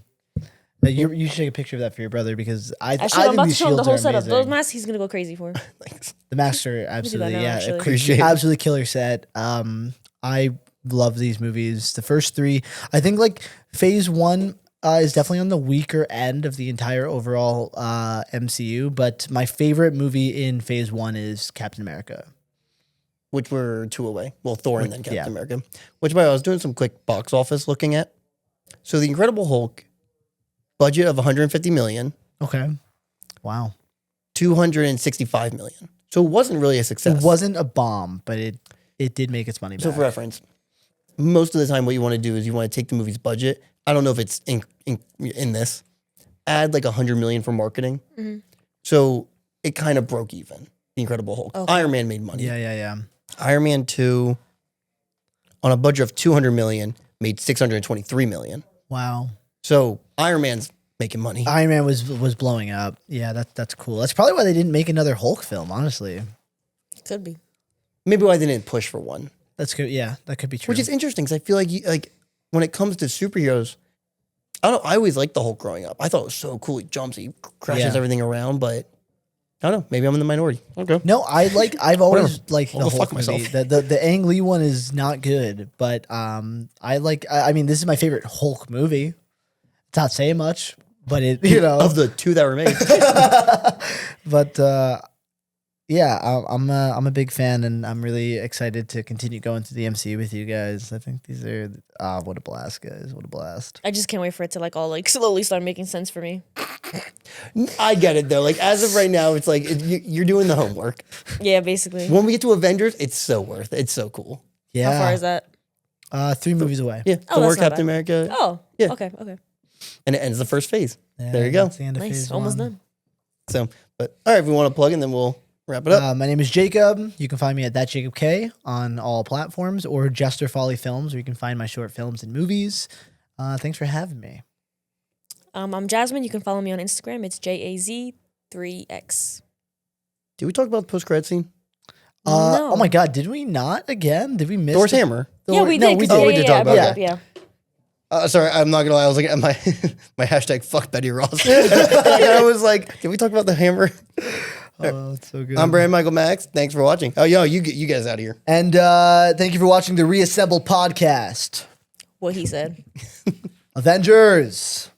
A: You should take a picture of that for your brother because I
B: I should.
A: think
B: I'm about to
A: these
B: show him the
A: shields
B: whole
A: are
B: setup.
A: amazing.
B: Those masks, he's gonna go crazy for.
C: Thanks.
A: The Master, absolutely,
B: now,
A: yeah,
B: actually.
C: Appreciate it.
A: absolutely killer set. I love these movies. The first 3, I think, like Phase 1 is definitely on the weaker end of the entire overall MCU. But my favorite movie in Phase 1 is Captain America.
C: Which were 2 away. Well, Thor and then Captain
A: yeah.
C: America. Which, by the way, I was doing some quick box office looking at. So the Incredible Hulk, budget of 150 million,
A: Okay, wow,
C: 265 million. So it wasn't really a success.
A: it wasn't a bomb, but it did make its money back.
C: So for reference, most of the time what you want to do is you want to take the movie's budget. I don't know if it's in this. Add like 100 million for marketing.
B: Mm-hmm.
C: So it kind of broke even. The Incredible Hulk.
B: Okay.
C: Iron Man made money.
A: yeah.
C: Iron Man 2 on a budget of 200 million made 623 million.
A: Wow.
C: So Iron Man's making money.
A: Iron Man was blowing up. Yeah, that's cool. That's probably why they didn't make another Hulk film. Honestly,
B: Could be.
C: Maybe why they didn't push for one.
A: that's good. Yeah, that could be true.
C: Which is interesting because I feel like when it comes to superheroes, I always liked the Hulk growing up. I thought it was so cool. He jumps, he crashes
A: Yeah.
C: everything around, but I don't know. Maybe I'm in the minority. Okay.
A: No, I've always liked
C: I'll
A: the
C: go
A: Hulk
C: fuck myself.
A: movie. The Ang Lee one is not good, but I mean this is my favorite Hulk movie. It's not saying much, but it
C: Of the 2 that were made.
A: but yeah, I'm a big fan, and I'm really excited to continue going through the MCU with you guys. I think these are what a blast, guys! What a blast.
B: I just can't wait for it to like all like slowly start making sense for me.
C: I get it though. Like as of right now, it's like you're doing the homework.
B: Yeah, basically.
C: When we get to Avengers, it's so worth it. It's so cool.
A: Yeah,
B: How far is that?
A: 3 movies away.
C: Yeah.
B: Oh,
C: Thor,
B: that's not
C: Captain
B: bad.
C: America.
B: Oh,
C: Yeah.
B: Okay.
C: And it ends the first phase.
A: Yeah,
C: There you go.
A: that's the end of
B: Nice.
A: phase
B: Almost
A: 1.
B: done.
C: So, but all right, if we want to plug in, then we'll wrap it up.
A: My name is Jacob. You can find me at that Jacob K on all platforms, or Jester Folly Films, where you can find my short films and movies. Thanks for having me.
B: I'm Jasmine. You can follow me on Instagram. It's JAZ3X.
C: Did we talk about the post-credit scene?
B: No.
A: Oh my God, did we not again? Did we miss
C: Thor's
A: it?
C: hammer.
B: Yeah, we
A: No,
B: did.
A: we
B: 'cause-
A: did.
C: Oh, we did talk about
B: it.
A: it.
B: Yeah.
C: Sorry, I'm not gonna lie. I was looking at my hashtag fuck Betty Ross. And I was like, can we talk about the hammer?
A: Oh, it's so good.
C: I'm Brand Michael Max. Thanks for watching. Oh, yo, you guys out of here.
A: And thank you for watching the Reassembled podcast.
B: What he said.
A: Avengers.